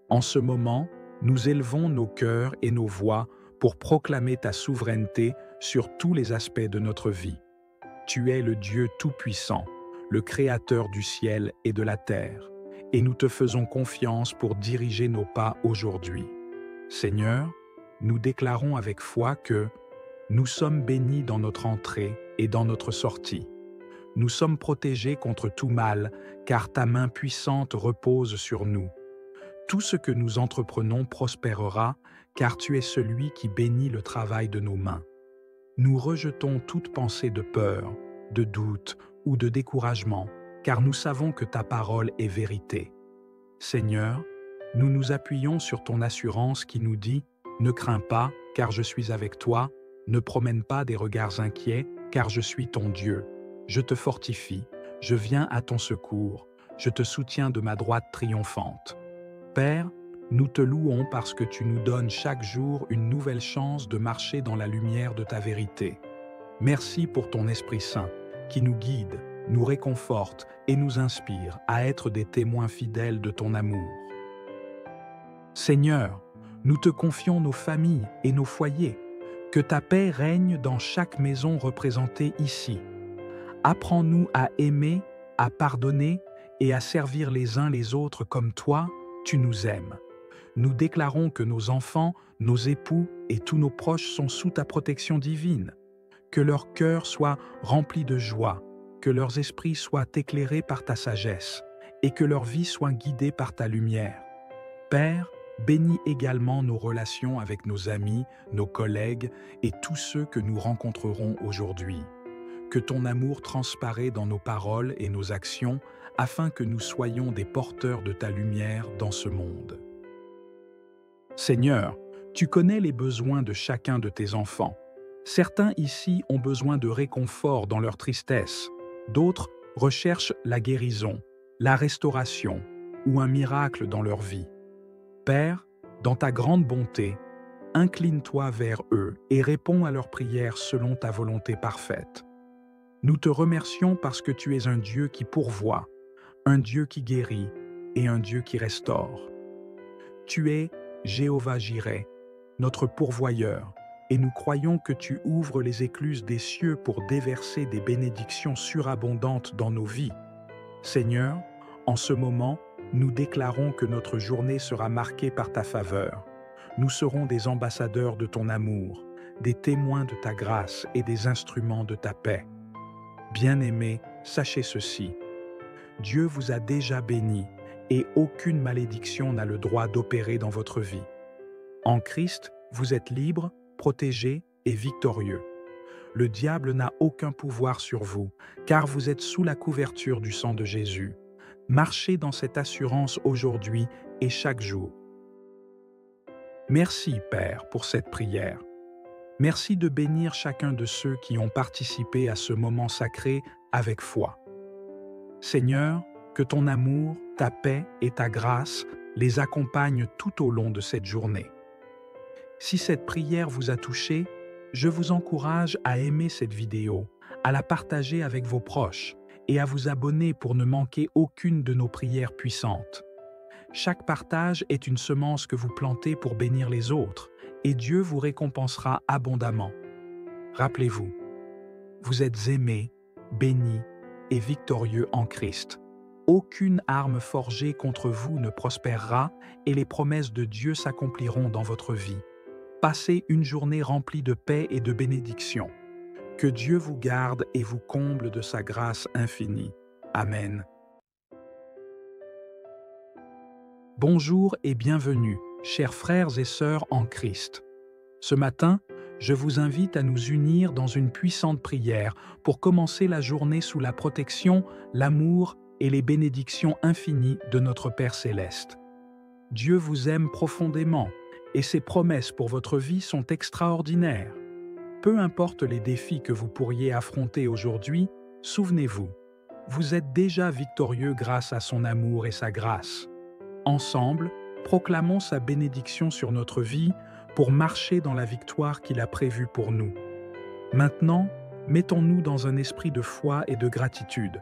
en ce moment, nous élevons nos cœurs et nos voix pour proclamer ta souveraineté sur tous les aspects de notre vie. Tu es le Dieu Tout-Puissant, le Créateur du ciel et de la terre, et nous te faisons confiance pour diriger nos pas aujourd'hui. Seigneur, nous déclarons avec foi que nous sommes bénis dans notre entrée et dans notre sortie. Nous sommes protégés contre tout mal, car ta main puissante repose sur nous. Tout ce que nous entreprenons prospérera, car tu es celui qui bénit le travail de nos mains. Nous rejetons toute pensée de peur, de doute ou de découragement, car nous savons que ta parole est vérité. Seigneur, nous nous appuyons sur ton assurance qui nous dit « Ne crains pas, car je suis avec toi, ne promène pas des regards inquiets, car je suis ton Dieu. Je te fortifie, je viens à ton secours, je te soutiens de ma droite triomphante. » Père, nous te louons parce que tu nous donnes chaque jour une nouvelle chance de marcher dans la lumière de ta vérité. Merci pour ton Esprit Saint, qui nous guide, nous réconforte et nous inspire à être des témoins fidèles de ton amour. Seigneur, nous te confions nos familles et nos foyers. Que ta paix règne dans chaque maison représentée ici. Apprends-nous à aimer, à pardonner et à servir les uns les autres comme toi, tu nous aimes. Nous déclarons que nos enfants, nos époux et tous nos proches sont sous ta protection divine. Que leur cœur soit rempli de joie, que leurs esprits soient éclairés par ta sagesse et que leur vie soit guidée par ta lumière. Père, bénis également nos relations avec nos amis, nos collègues et tous ceux que nous rencontrerons aujourd'hui. Que ton amour transparaît dans nos paroles et nos actions afin que nous soyons des porteurs de ta lumière dans ce monde. Seigneur, tu connais les besoins de chacun de tes enfants. Certains ici ont besoin de réconfort dans leur tristesse, d'autres recherchent la guérison, la restauration ou un miracle dans leur vie. Père, dans ta grande bonté, incline-toi vers eux et réponds à leurs prières selon ta volonté parfaite. Nous te remercions parce que tu es un Dieu qui pourvoit, un Dieu qui guérit et un Dieu qui restaure. Tu es Jéhovah Jireh, notre pourvoyeur, et nous croyons que tu ouvres les écluses des cieux pour déverser des bénédictions surabondantes dans nos vies. Seigneur, en ce moment, nous déclarons que notre journée sera marquée par ta faveur. Nous serons des ambassadeurs de ton amour, des témoins de ta grâce et des instruments de ta paix. Bien-aimés, sachez ceci. Dieu vous a déjà bénis et aucune malédiction n'a le droit d'opérer dans votre vie. En Christ, vous êtes libres, protégés et victorieux. Le diable n'a aucun pouvoir sur vous, car vous êtes sous la couverture du sang de Jésus. Marchez dans cette assurance aujourd'hui et chaque jour. Merci, Père, pour cette prière. Merci de bénir chacun de ceux qui ont participé à ce moment sacré avec foi. Seigneur, que ton amour, ta paix et ta grâce les accompagnent tout au long de cette journée. Si cette prière vous a touché, je vous encourage à aimer cette vidéo, à la partager avec vos proches et à vous abonner pour ne manquer aucune de nos prières puissantes. Chaque partage est une semence que vous plantez pour bénir les autres, et Dieu vous récompensera abondamment. Rappelez-vous, vous êtes aimés, bénis et victorieux en Christ. Aucune arme forgée contre vous ne prospérera et les promesses de Dieu s'accompliront dans votre vie. Passez une journée remplie de paix et de bénédiction. Que Dieu vous garde et vous comble de sa grâce infinie. Amen. Bonjour et bienvenue, chers frères et sœurs en Christ. Ce matin, je vous invite à nous unir dans une puissante prière pour commencer la journée sous la protection, l'amour et les bénédictions infinies de notre Père céleste. Dieu vous aime profondément et ses promesses pour votre vie sont extraordinaires. Peu importe les défis que vous pourriez affronter aujourd'hui, souvenez-vous, vous êtes déjà victorieux grâce à son amour et sa grâce. Ensemble, proclamons sa bénédiction sur notre vie pour marcher dans la victoire qu'il a prévue pour nous. Maintenant, mettons-nous dans un esprit de foi et de gratitude,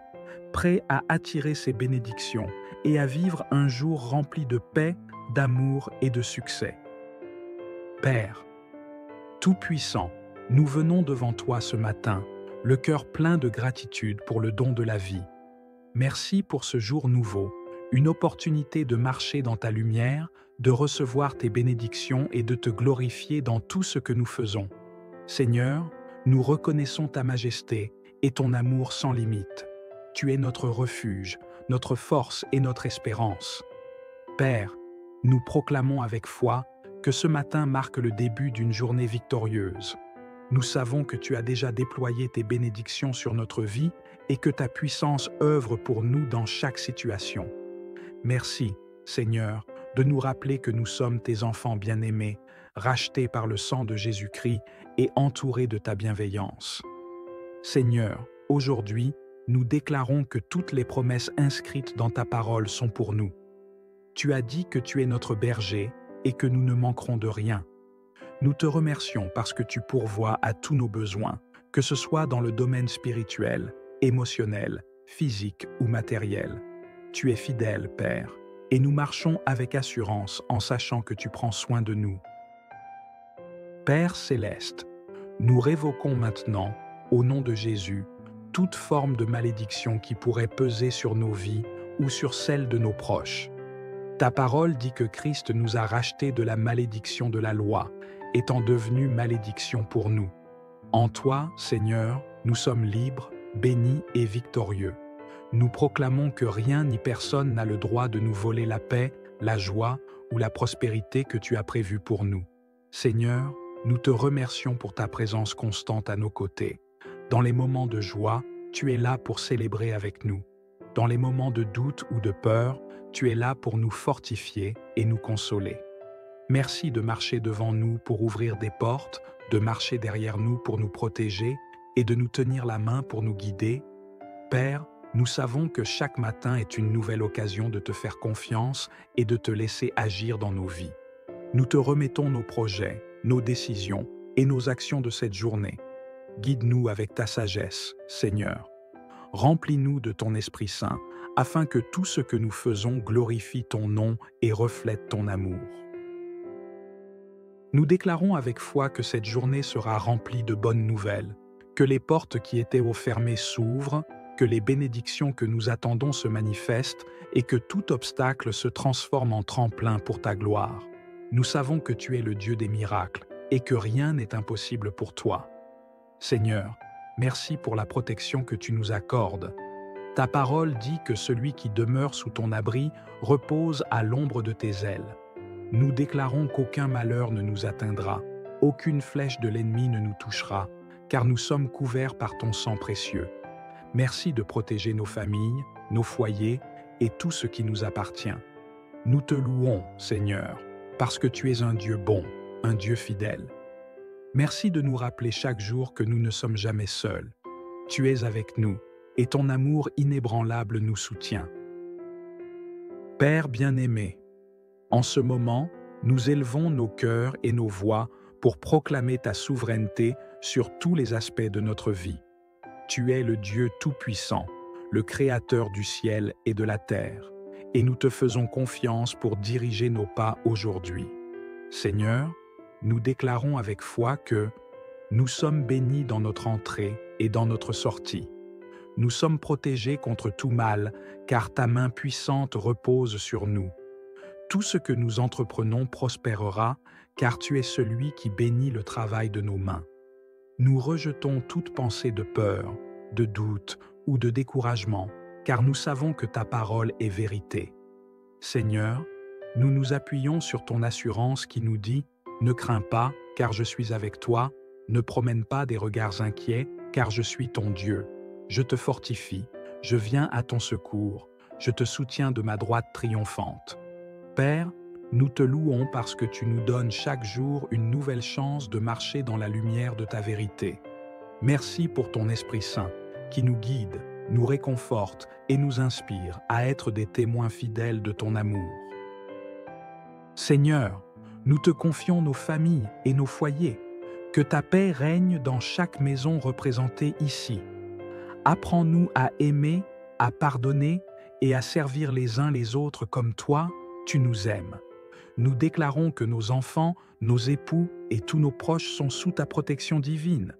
prêts à attirer ces bénédictions et à vivre un jour rempli de paix, d'amour et de succès. Père, Tout-Puissant, nous venons devant toi ce matin, le cœur plein de gratitude pour le don de la vie. Merci pour ce jour nouveau, une opportunité de marcher dans ta lumière, de recevoir tes bénédictions et de te glorifier dans tout ce que nous faisons. Seigneur, nous reconnaissons ta majesté et ton amour sans limite. Tu es notre refuge, notre force et notre espérance. Père, nous proclamons avec foi que ce matin marque le début d'une journée victorieuse. Nous savons que tu as déjà déployé tes bénédictions sur notre vie et que ta puissance œuvre pour nous dans chaque situation. Merci, Seigneur, de nous rappeler que nous sommes tes enfants bien-aimés, rachetés par le sang de Jésus-Christ et entourés de ta bienveillance. Seigneur, aujourd'hui, nous déclarons que toutes les promesses inscrites dans ta parole sont pour nous. Tu as dit que tu es notre berger et que nous ne manquerons de rien. Nous te remercions parce que tu pourvois à tous nos besoins, que ce soit dans le domaine spirituel, émotionnel, physique ou matériel. Tu es fidèle, Père, et nous marchons avec assurance en sachant que tu prends soin de nous. Père céleste, nous révoquons maintenant, au nom de Jésus, toute forme de malédiction qui pourrait peser sur nos vies ou sur celles de nos proches. Ta parole dit que Christ nous a rachetés de la malédiction de la loi, étant devenu malédiction pour nous. En toi, Seigneur, nous sommes libres, bénis et victorieux. Nous proclamons que rien ni personne n'a le droit de nous voler la paix, la joie ou la prospérité que tu as prévue pour nous. Seigneur, nous te remercions pour ta présence constante à nos côtés. Dans les moments de joie, tu es là pour célébrer avec nous. Dans les moments de doute ou de peur, tu es là pour nous fortifier et nous consoler. Merci de marcher devant nous pour ouvrir des portes, de marcher derrière nous pour nous protéger et de nous tenir la main pour nous guider. Père, nous savons que chaque matin est une nouvelle occasion de te faire confiance et de te laisser agir dans nos vies. Nous te remettons nos projets, nos décisions et nos actions de cette journée. Guide-nous avec ta sagesse, Seigneur. Remplis-nous de ton Esprit Saint, afin que tout ce que nous faisons glorifie ton nom et reflète ton amour. Nous déclarons avec foi que cette journée sera remplie de bonnes nouvelles, que les portes qui étaient fermées s'ouvrent, que les bénédictions que nous attendons se manifestent et que tout obstacle se transforme en tremplin pour ta gloire. Nous savons que tu es le Dieu des miracles et que rien n'est impossible pour toi. Seigneur, merci pour la protection que tu nous accordes. Ta parole dit que celui qui demeure sous ton abri repose à l'ombre de tes ailes. Nous déclarons qu'aucun malheur ne nous atteindra, aucune flèche de l'ennemi ne nous touchera, car nous sommes couverts par ton sang précieux. Merci de protéger nos familles, nos foyers et tout ce qui nous appartient. Nous te louons, Seigneur, parce que tu es un Dieu bon, un Dieu fidèle. Merci de nous rappeler chaque jour que nous ne sommes jamais seuls. Tu es avec nous, et ton amour inébranlable nous soutient. Père bien-aimé, en ce moment, nous élevons nos cœurs et nos voix pour proclamer ta souveraineté sur tous les aspects de notre vie. Tu es le Dieu Tout-Puissant, le Créateur du ciel et de la terre, et nous te faisons confiance pour diriger nos pas aujourd'hui. Seigneur, nous déclarons avec foi que nous sommes bénis dans notre entrée et dans notre sortie. Nous sommes protégés contre tout mal, car ta main puissante repose sur nous. Tout ce que nous entreprenons prospérera, car tu es celui qui bénit le travail de nos mains. Nous rejetons toute pensée de peur, de doute ou de découragement, car nous savons que ta parole est vérité. Seigneur, nous nous appuyons sur ton assurance qui nous dit « Ne crains pas, car je suis avec toi, ne promène pas des regards inquiets, car je suis ton Dieu. Je te fortifie, je viens à ton secours, je te soutiens de ma droite triomphante. » Père, nous te louons parce que tu nous donnes chaque jour une nouvelle chance de marcher dans la lumière de ta vérité. Merci pour ton Esprit Saint, qui nous guide, nous réconforte et nous inspire à être des témoins fidèles de ton amour. Seigneur, nous te confions nos familles et nos foyers. Que ta paix règne dans chaque maison représentée ici. Apprends-nous à aimer, à pardonner et à servir les uns les autres comme toi, tu nous aimes. Nous déclarons que nos enfants, nos époux et tous nos proches sont sous ta protection divine.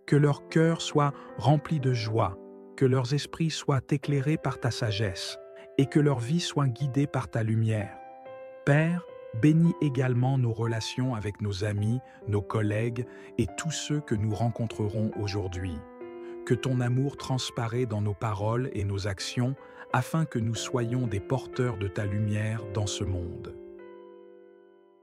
Que leur cœur soit rempli de joie, que leurs esprits soient éclairés par ta sagesse et que leur vie soit guidée par ta lumière. Père, bénis également nos relations avec nos amis, nos collègues et tous ceux que nous rencontrerons aujourd'hui. Que ton amour transparaît dans nos paroles et nos actions afin que nous soyons des porteurs de ta lumière dans ce monde.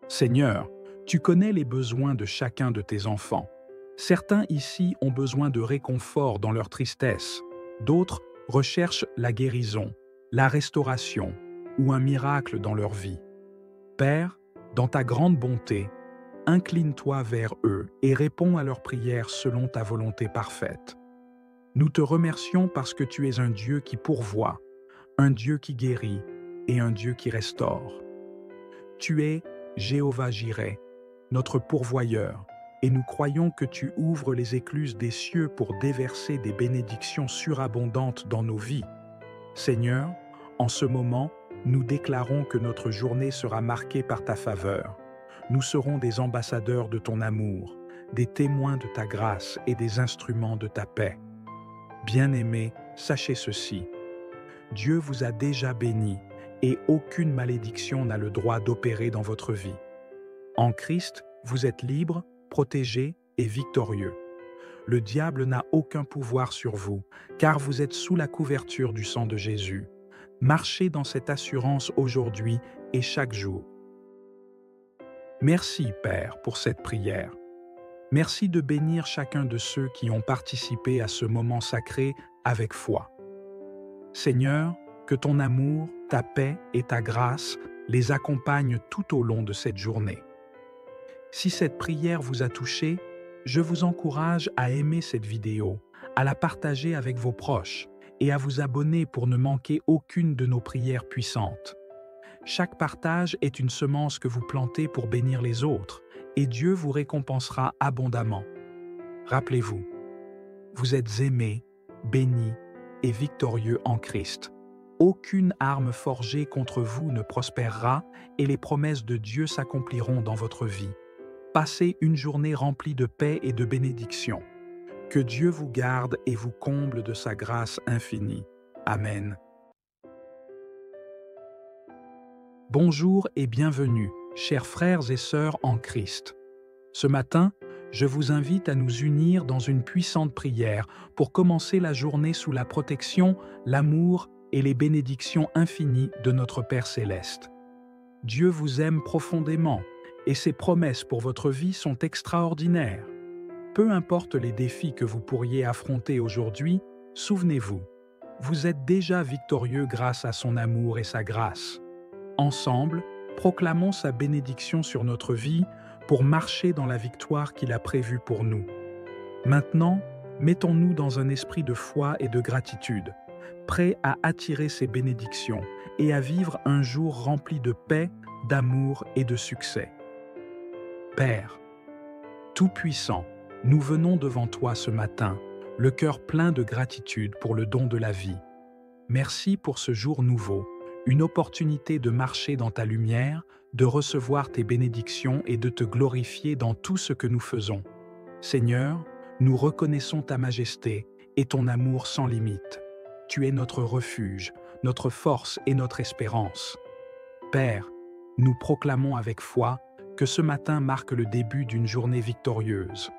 Seigneur, tu connais les besoins de chacun de tes enfants. Certains ici ont besoin de réconfort dans leur tristesse, d'autres recherchent la guérison, la restauration ou un miracle dans leur vie. Père, dans ta grande bonté, incline-toi vers eux et réponds à leurs prières selon ta volonté parfaite. Nous te remercions parce que tu es un Dieu qui pourvoit, un Dieu qui guérit et un Dieu qui restaure. Tu es Jéhovah Jireh, notre pourvoyeur, et nous croyons que tu ouvres les écluses des cieux pour déverser des bénédictions surabondantes dans nos vies. Seigneur, en ce moment, nous déclarons que notre journée sera marquée par ta faveur. Nous serons des ambassadeurs de ton amour, des témoins de ta grâce et des instruments de ta paix. Bien-aimés, sachez ceci. Dieu vous a déjà bénis et aucune malédiction n'a le droit d'opérer dans votre vie. En Christ, vous êtes libres, protégés et victorieux. le diable n'a aucun pouvoir sur vous, car vous êtes sous la couverture du sang de Jésus. Marchez dans cette assurance aujourd'hui et chaque jour. Merci, Père, pour cette prière. Merci de bénir chacun de ceux qui ont participé à ce moment sacré avec foi. Seigneur, que ton amour, ta paix et ta grâce les accompagnent tout au long de cette journée. Si cette prière vous a touché, je vous encourage à aimer cette vidéo, à la partager avec vos proches et à vous abonner pour ne manquer aucune de nos prières puissantes. Chaque partage est une semence que vous plantez pour bénir les autres, et Dieu vous récompensera abondamment. Rappelez-vous, vous êtes aimés, bénis et victorieux en Christ. Aucune arme forgée contre vous ne prospérera et les promesses de Dieu s'accompliront dans votre vie. Passez une journée remplie de paix et de bénédiction. Que Dieu vous garde et vous comble de sa grâce infinie. Amen. Bonjour et bienvenue, chers frères et sœurs en Christ. Ce matin, je vous invite à nous unir dans une puissante prière pour commencer la journée sous la protection, l'amour et les bénédictions infinies de notre Père céleste. Dieu vous aime profondément et ses promesses pour votre vie sont extraordinaires. Peu importe les défis que vous pourriez affronter aujourd'hui, souvenez-vous, vous êtes déjà victorieux grâce à son amour et sa grâce. Ensemble, proclamons sa bénédiction sur notre vie pour marcher dans la victoire qu'il a prévue pour nous. Maintenant, mettons-nous dans un esprit de foi et de gratitude, prêts à attirer ces bénédictions et à vivre un jour rempli de paix, d'amour et de succès. Père, Tout-Puissant, nous venons devant toi ce matin, le cœur plein de gratitude pour le don de la vie. Merci pour ce jour nouveau, une opportunité de marcher dans ta lumière, de recevoir tes bénédictions et de te glorifier dans tout ce que nous faisons. Seigneur, nous reconnaissons ta majesté et ton amour sans limite. Tu es notre refuge, notre force et notre espérance. Père, nous proclamons avec foi que ce matin marque le début d'une journée victorieuse.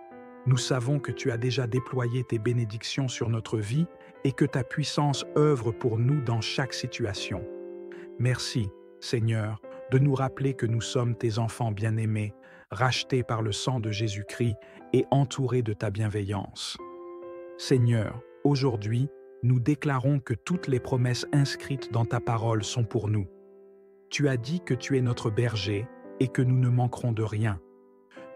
Nous savons que tu as déjà déployé tes bénédictions sur notre vie et que ta puissance œuvre pour nous dans chaque situation. Merci, Seigneur, de nous rappeler que nous sommes tes enfants bien-aimés, rachetés par le sang de Jésus-Christ et entourés de ta bienveillance. Seigneur, aujourd'hui, nous déclarons que toutes les promesses inscrites dans ta parole sont pour nous. Tu as dit que tu es notre berger et que nous ne manquerons de rien.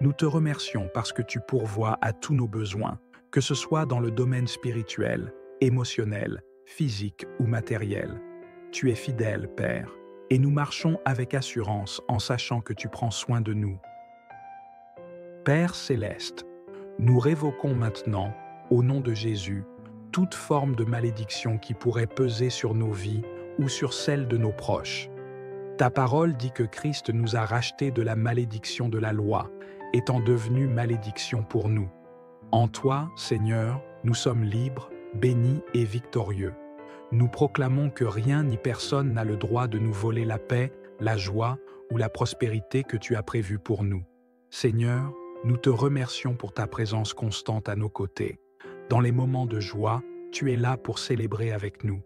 Nous te remercions parce que tu pourvois à tous nos besoins, que ce soit dans le domaine spirituel, émotionnel, physique ou matériel. Tu es fidèle, Père, et nous marchons avec assurance en sachant que tu prends soin de nous. Père céleste, nous révoquons maintenant, au nom de Jésus, toute forme de malédiction qui pourrait peser sur nos vies ou sur celles de nos proches. Ta parole dit que Christ nous a rachetés de la malédiction de la loi, étant devenu malédiction pour nous. En toi, Seigneur, nous sommes libres, bénis et victorieux. Nous proclamons que rien ni personne n'a le droit de nous voler la paix, la joie ou la prospérité que tu as prévue pour nous. Seigneur, nous te remercions pour ta présence constante à nos côtés. Dans les moments de joie, tu es là pour célébrer avec nous.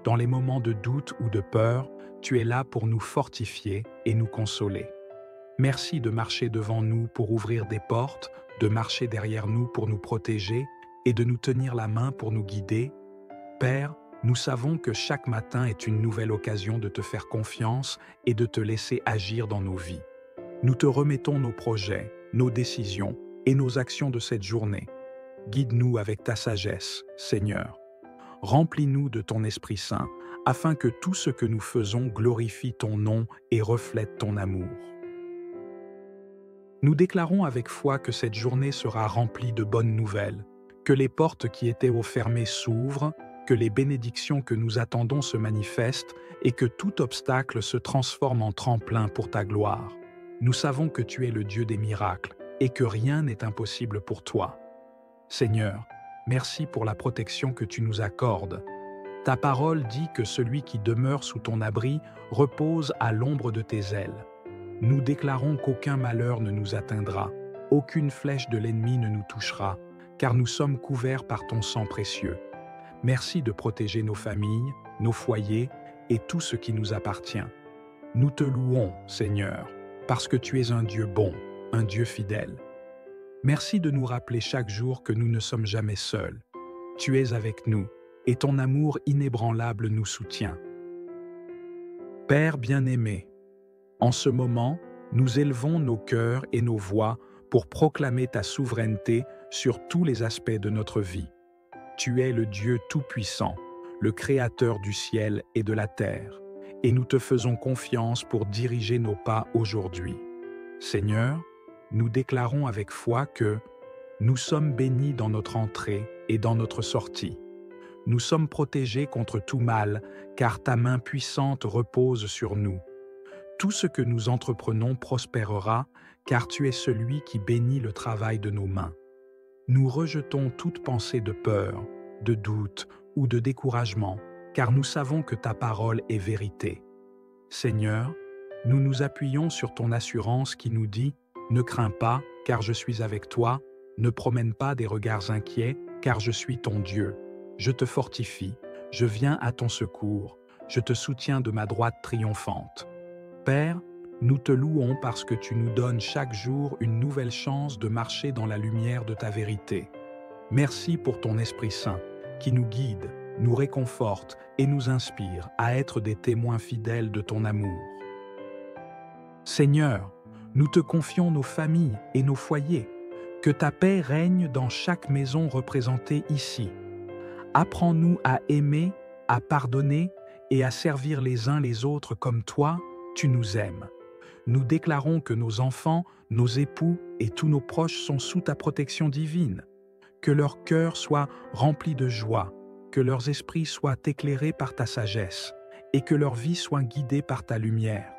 Dans les moments de doute ou de peur, tu es là pour nous fortifier et nous consoler. Merci de marcher devant nous pour ouvrir des portes, de marcher derrière nous pour nous protéger et de nous tenir la main pour nous guider. Père, nous savons que chaque matin est une nouvelle occasion de te faire confiance et de te laisser agir dans nos vies. Nous te remettons nos projets, nos décisions et nos actions de cette journée. Guide-nous avec ta sagesse, Seigneur. Remplis-nous de ton Esprit Saint, afin que tout ce que nous faisons glorifie ton nom et reflète ton amour. Nous déclarons avec foi que cette journée sera remplie de bonnes nouvelles, que les portes qui étaient fermées s'ouvrent, que les bénédictions que nous attendons se manifestent et que tout obstacle se transforme en tremplin pour ta gloire. Nous savons que tu es le Dieu des miracles et que rien n'est impossible pour toi. Seigneur, merci pour la protection que tu nous accordes. Ta parole dit que celui qui demeure sous ton abri repose à l'ombre de tes ailes. Nous déclarons qu'aucun malheur ne nous atteindra, aucune flèche de l'ennemi ne nous touchera, car nous sommes couverts par ton sang précieux. Merci de protéger nos familles, nos foyers et tout ce qui nous appartient. Nous te louons, Seigneur, parce que tu es un Dieu bon, un Dieu fidèle. Merci de nous rappeler chaque jour que nous ne sommes jamais seuls. Tu es avec nous, et ton amour inébranlable nous soutient. Père bien-aimé, en ce moment, nous élevons nos cœurs et nos voix pour proclamer ta souveraineté sur tous les aspects de notre vie. Tu es le Dieu Tout-Puissant, le Créateur du ciel et de la terre, et nous te faisons confiance pour diriger nos pas aujourd'hui. Seigneur, nous déclarons avec foi que nous sommes bénis dans notre entrée et dans notre sortie. Nous sommes protégés contre tout mal, car ta main puissante repose sur nous. Tout ce que nous entreprenons prospérera, car tu es celui qui bénit le travail de nos mains. Nous rejetons toute pensée de peur, de doute ou de découragement, car nous savons que ta parole est vérité. Seigneur, nous nous appuyons sur ton assurance qui nous dit « Ne crains pas, car je suis avec toi, ne promène pas des regards inquiets, car je suis ton Dieu. Je te fortifie, je viens à ton secours, je te soutiens de ma droite triomphante. » Père, nous te louons parce que tu nous donnes chaque jour une nouvelle chance de marcher dans la lumière de ta vérité. Merci pour ton Esprit Saint, qui nous guide, nous réconforte et nous inspire à être des témoins fidèles de ton amour. Seigneur, nous te confions nos familles et nos foyers. Que ta paix règne dans chaque maison représentée ici. Apprends-nous à aimer, à pardonner et à servir les uns les autres comme toi, tu nous aimes. Nous déclarons que nos enfants, nos époux et tous nos proches sont sous ta protection divine. Que leur cœur soit rempli de joie, que leurs esprits soient éclairés par ta sagesse et que leur vie soit guidée par ta lumière.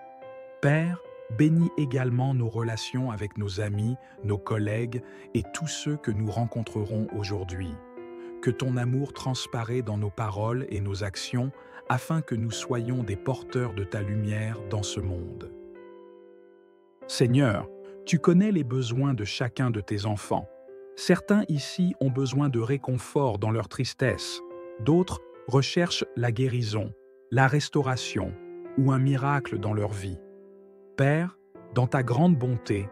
Père, bénis également nos relations avec nos amis, nos collègues et tous ceux que nous rencontrerons aujourd'hui. Que ton amour transparaît dans nos paroles et nos actions afin que nous soyons des porteurs de ta lumière dans ce monde. Seigneur, tu connais les besoins de chacun de tes enfants. Certains ici ont besoin de réconfort dans leur tristesse, d'autres recherchent la guérison, la restauration ou un miracle dans leur vie. Père, dans ta grande bonté,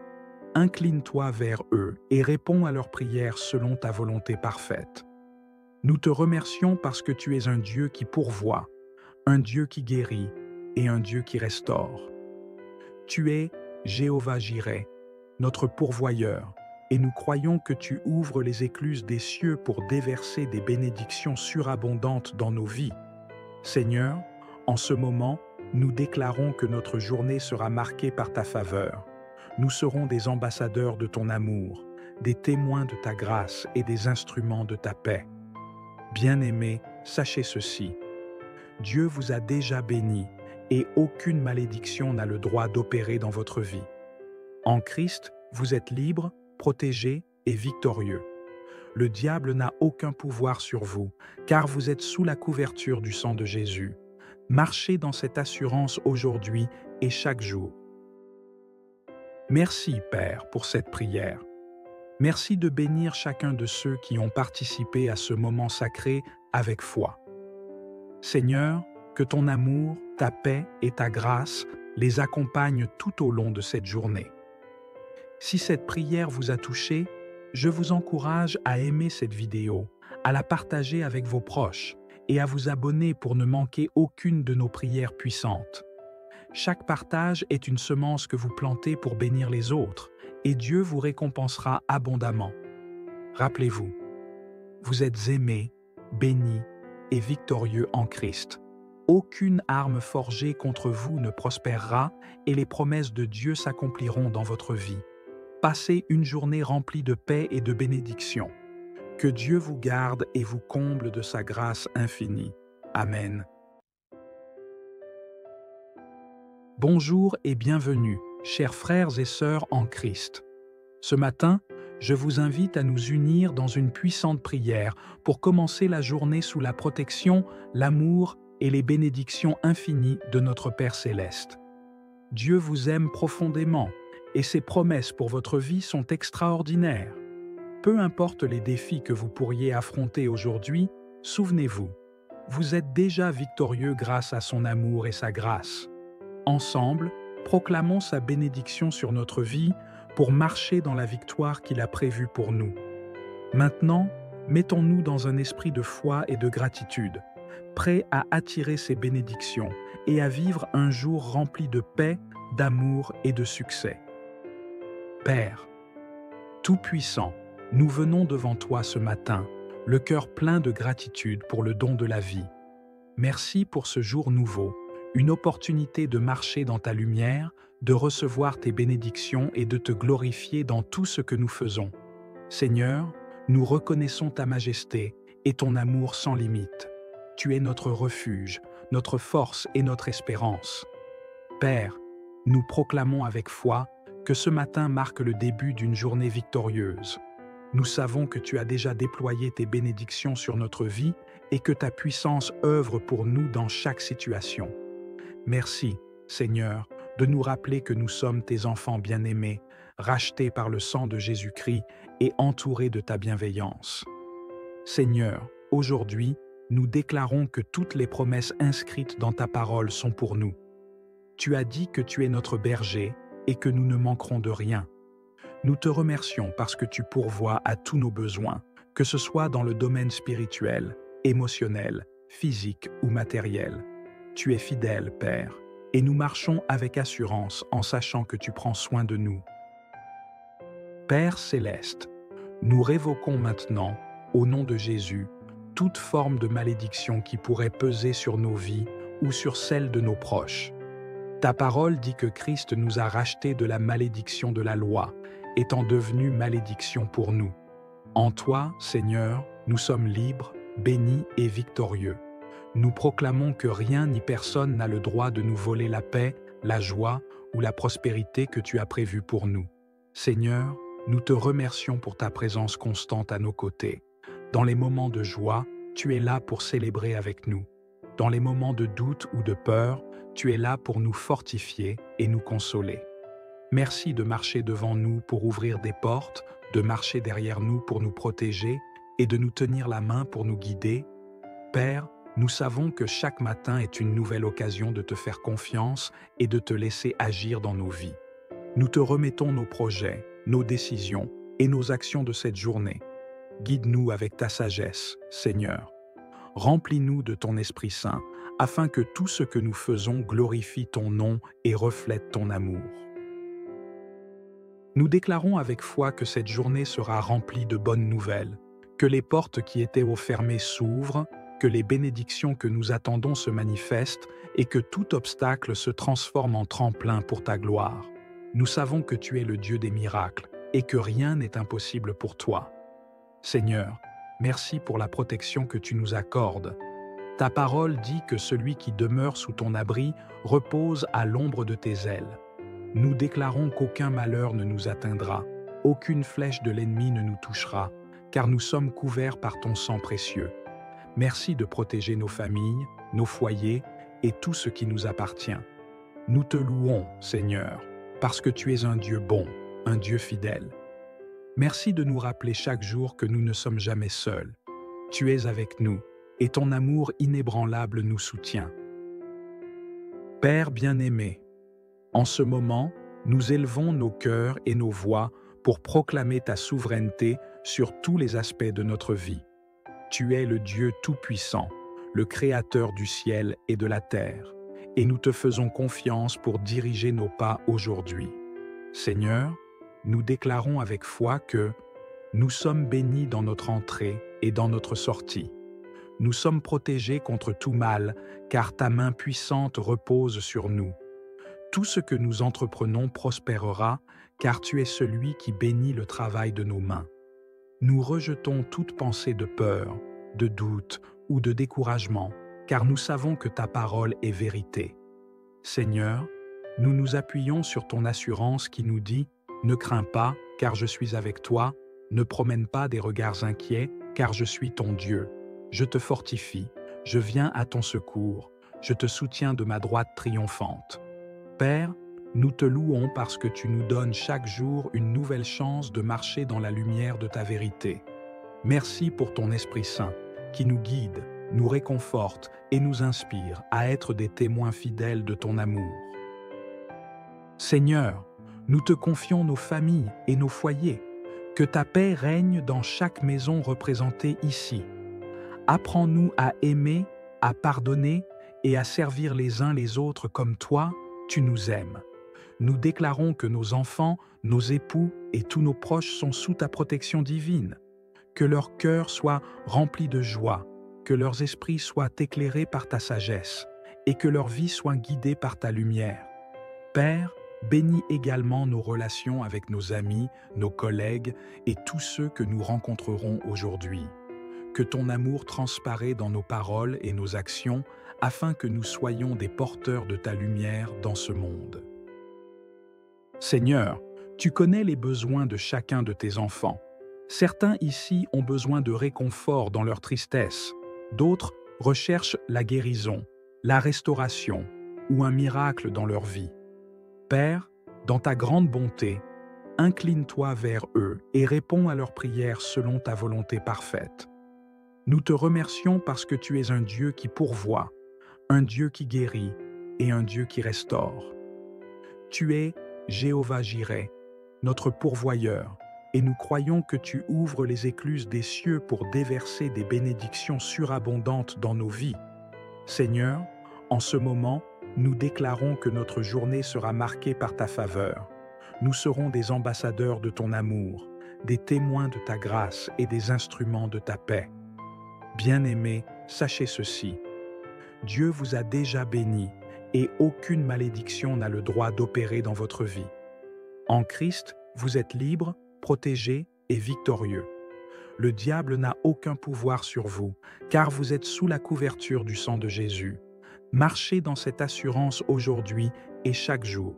incline-toi vers eux et réponds à leurs prières selon ta volonté parfaite. Nous te remercions parce que tu es un Dieu qui pourvoit, un Dieu qui guérit et un Dieu qui restaure. Tu es Jéhovah Jireh, notre pourvoyeur, et nous croyons que tu ouvres les écluses des cieux pour déverser des bénédictions surabondantes dans nos vies. Seigneur, en ce moment, nous déclarons que notre journée sera marquée par ta faveur. Nous serons des ambassadeurs de ton amour, des témoins de ta grâce et des instruments de ta paix. Bien-aimés, sachez ceci. Dieu vous a déjà bénis et aucune malédiction n'a le droit d'opérer dans votre vie. En Christ, vous êtes libres, protégés et victorieux. Le diable n'a aucun pouvoir sur vous, car vous êtes sous la couverture du sang de Jésus. Marchez dans cette assurance aujourd'hui et chaque jour. Merci, Père, pour cette prière. Merci de bénir chacun de ceux qui ont participé à ce moment sacré avec foi. Seigneur, que ton amour, ta paix et ta grâce les accompagnent tout au long de cette journée. Si cette prière vous a touché, je vous encourage à aimer cette vidéo, à la partager avec vos proches et à vous abonner pour ne manquer aucune de nos prières puissantes. Chaque partage est une semence que vous plantez pour bénir les autres, et Dieu vous récompensera abondamment. Rappelez-vous, vous êtes aimés, bénis et victorieux en Christ. Aucune arme forgée contre vous ne prospérera et les promesses de Dieu s'accompliront dans votre vie. Passez une journée remplie de paix et de bénédiction. Que Dieu vous garde et vous comble de sa grâce infinie. Amen. Bonjour et bienvenue, chers frères et sœurs en Christ. Ce matin, je vous invite à nous unir dans une puissante prière pour commencer la journée sous la protection, l'amour et les bénédictions infinies de notre Père céleste. Dieu vous aime profondément et ses promesses pour votre vie sont extraordinaires. Peu importe les défis que vous pourriez affronter aujourd'hui, souvenez-vous, vous êtes déjà victorieux grâce à son amour et sa grâce. Ensemble, proclamons sa bénédiction sur notre vie pour marcher dans la victoire qu'il a prévue pour nous. Maintenant, mettons-nous dans un esprit de foi et de gratitude, prêts à attirer ces bénédictions et à vivre un jour rempli de paix, d'amour et de succès. Père, Tout-Puissant, nous venons devant toi ce matin, le cœur plein de gratitude pour le don de la vie. Merci pour ce jour nouveau, une opportunité de marcher dans ta lumière, de recevoir tes bénédictions et de te glorifier dans tout ce que nous faisons. Seigneur, nous reconnaissons ta majesté et ton amour sans limite. Tu es notre refuge, notre force et notre espérance. Père, nous proclamons avec foi que ce matin marque le début d'une journée victorieuse. Nous savons que tu as déjà déployé tes bénédictions sur notre vie et que ta puissance œuvre pour nous dans chaque situation. Merci, Seigneur, de nous rappeler que nous sommes tes enfants bien-aimés, rachetés par le sang de Jésus-Christ et entourés de ta bienveillance. Seigneur, aujourd'hui, nous déclarons que toutes les promesses inscrites dans ta parole sont pour nous. Tu as dit que tu es notre berger et que nous ne manquerons de rien. Nous te remercions parce que tu pourvois à tous nos besoins, que ce soit dans le domaine spirituel, émotionnel, physique ou matériel. Tu es fidèle, Père, et nous marchons avec assurance en sachant que tu prends soin de nous. Père céleste, nous révoquons maintenant, au nom de Jésus, toute forme de malédiction qui pourrait peser sur nos vies ou sur celles de nos proches. Ta parole dit que Christ nous a rachetés de la malédiction de la loi, étant devenu malédiction pour nous. En toi, Seigneur, nous sommes libres, bénis et victorieux. Nous proclamons que rien ni personne n'a le droit de nous voler la paix, la joie ou la prospérité que tu as prévue pour nous. Seigneur, nous te remercions pour ta présence constante à nos côtés. Dans les moments de joie, tu es là pour célébrer avec nous. Dans les moments de doute ou de peur, tu es là pour nous fortifier et nous consoler. Merci de marcher devant nous pour ouvrir des portes, de marcher derrière nous pour nous protéger et de nous tenir la main pour nous guider. Père, nous savons que chaque matin est une nouvelle occasion de te faire confiance et de te laisser agir dans nos vies. Nous te remettons nos projets, nos décisions et nos actions de cette journée. Guide-nous avec ta sagesse, Seigneur. Remplis-nous de ton Esprit Saint, afin que tout ce que nous faisons glorifie ton nom et reflète ton amour. Nous déclarons avec foi que cette journée sera remplie de bonnes nouvelles, que les portes qui étaient fermées s'ouvrent, que les bénédictions que nous attendons se manifestent et que tout obstacle se transforme en tremplin pour ta gloire. Nous savons que tu es le Dieu des miracles et que rien n'est impossible pour toi. Seigneur, merci pour la protection que tu nous accordes. Ta parole dit que celui qui demeure sous ton abri repose à l'ombre de tes ailes. Nous déclarons qu'aucun malheur ne nous atteindra, aucune flèche de l'ennemi ne nous touchera, car nous sommes couverts par ton sang précieux. Merci de protéger nos familles, nos foyers et tout ce qui nous appartient. Nous te louons, Seigneur, parce que tu es un Dieu bon, un Dieu fidèle. Merci de nous rappeler chaque jour que nous ne sommes jamais seuls. Tu es avec nous, et ton amour inébranlable nous soutient. Père bien-aimé, en ce moment, nous élevons nos cœurs et nos voix pour proclamer ta souveraineté sur tous les aspects de notre vie. Tu es le Dieu Tout-Puissant, le Créateur du ciel et de la terre, et nous te faisons confiance pour diriger nos pas aujourd'hui. Seigneur, nous déclarons avec foi que nous sommes bénis dans notre entrée et dans notre sortie. Nous sommes protégés contre tout mal, car ta main puissante repose sur nous. Tout ce que nous entreprenons prospérera, car tu es celui qui bénit le travail de nos mains. Nous rejetons toute pensée de peur, de doute ou de découragement, car nous savons que ta parole est vérité. Seigneur, nous nous appuyons sur ton assurance qui nous dit « Ne crains pas, car je suis avec toi, ne promène pas des regards inquiets, car je suis ton Dieu. Je te fortifie, je viens à ton secours, je te soutiens de ma droite triomphante. » Père, Nous te louons parce que tu nous donnes chaque jour une nouvelle chance de marcher dans la lumière de ta vérité. Merci pour ton Esprit Saint, qui nous guide, nous réconforte et nous inspire à être des témoins fidèles de ton amour. Seigneur, nous te confions nos familles et nos foyers. Que ta paix règne dans chaque maison représentée ici. Apprends-nous à aimer, à pardonner et à servir les uns les autres comme toi, tu nous aimes. Nous déclarons que nos enfants, nos époux et tous nos proches sont sous ta protection divine. Que leur cœur soit rempli de joie, que leurs esprits soient éclairés par ta sagesse et que leur vie soit guidée par ta lumière. Père, bénis également nos relations avec nos amis, nos collègues et tous ceux que nous rencontrerons aujourd'hui. Que ton amour transparaît dans nos paroles et nos actions afin que nous soyons des porteurs de ta lumière dans ce monde. Seigneur, tu connais les besoins de chacun de tes enfants. Certains ici ont besoin de réconfort dans leur tristesse. D'autres recherchent la guérison, la restauration ou un miracle dans leur vie. Père, dans ta grande bonté, incline-toi vers eux et réponds à leurs prières selon ta volonté parfaite. Nous te remercions parce que tu es un Dieu qui pourvoit, un Dieu qui guérit et un Dieu qui restaure. Tu es Jéhovah Jireh, notre pourvoyeur, et nous croyons que tu ouvres les écluses des cieux pour déverser des bénédictions surabondantes dans nos vies. Seigneur, en ce moment, nous déclarons que notre journée sera marquée par ta faveur. Nous serons des ambassadeurs de ton amour, des témoins de ta grâce et des instruments de ta paix. Bien-aimés, sachez ceci. Dieu vous a déjà bénis et aucune malédiction n'a le droit d'opérer dans votre vie. En Christ, vous êtes libres, protégés et victorieux. Le diable n'a aucun pouvoir sur vous, car vous êtes sous la couverture du sang de Jésus. Marchez dans cette assurance aujourd'hui et chaque jour.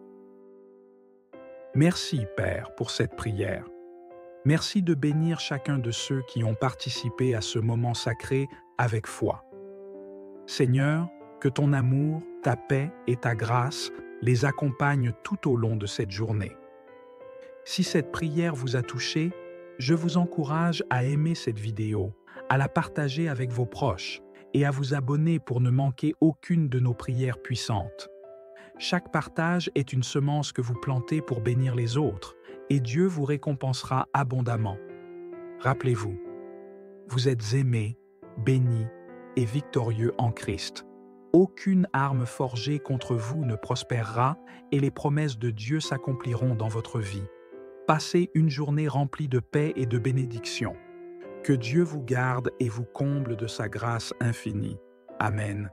Merci, Père, pour cette prière. Merci de bénir chacun de ceux qui ont participé à ce moment sacré avec foi. Seigneur, que ton amour, ta paix et ta grâce les accompagnent tout au long de cette journée. Si cette prière vous a touché, je vous encourage à aimer cette vidéo, à la partager avec vos proches et à vous abonner pour ne manquer aucune de nos prières puissantes. Chaque partage est une semence que vous plantez pour bénir les autres, et Dieu vous récompensera abondamment. Rappelez-vous, vous êtes aimés, bénis et victorieux en Christ. Aucune arme forgée contre vous ne prospérera et les promesses de Dieu s'accompliront dans votre vie. Passez une journée remplie de paix et de bénédiction. Que Dieu vous garde et vous comble de sa grâce infinie. Amen.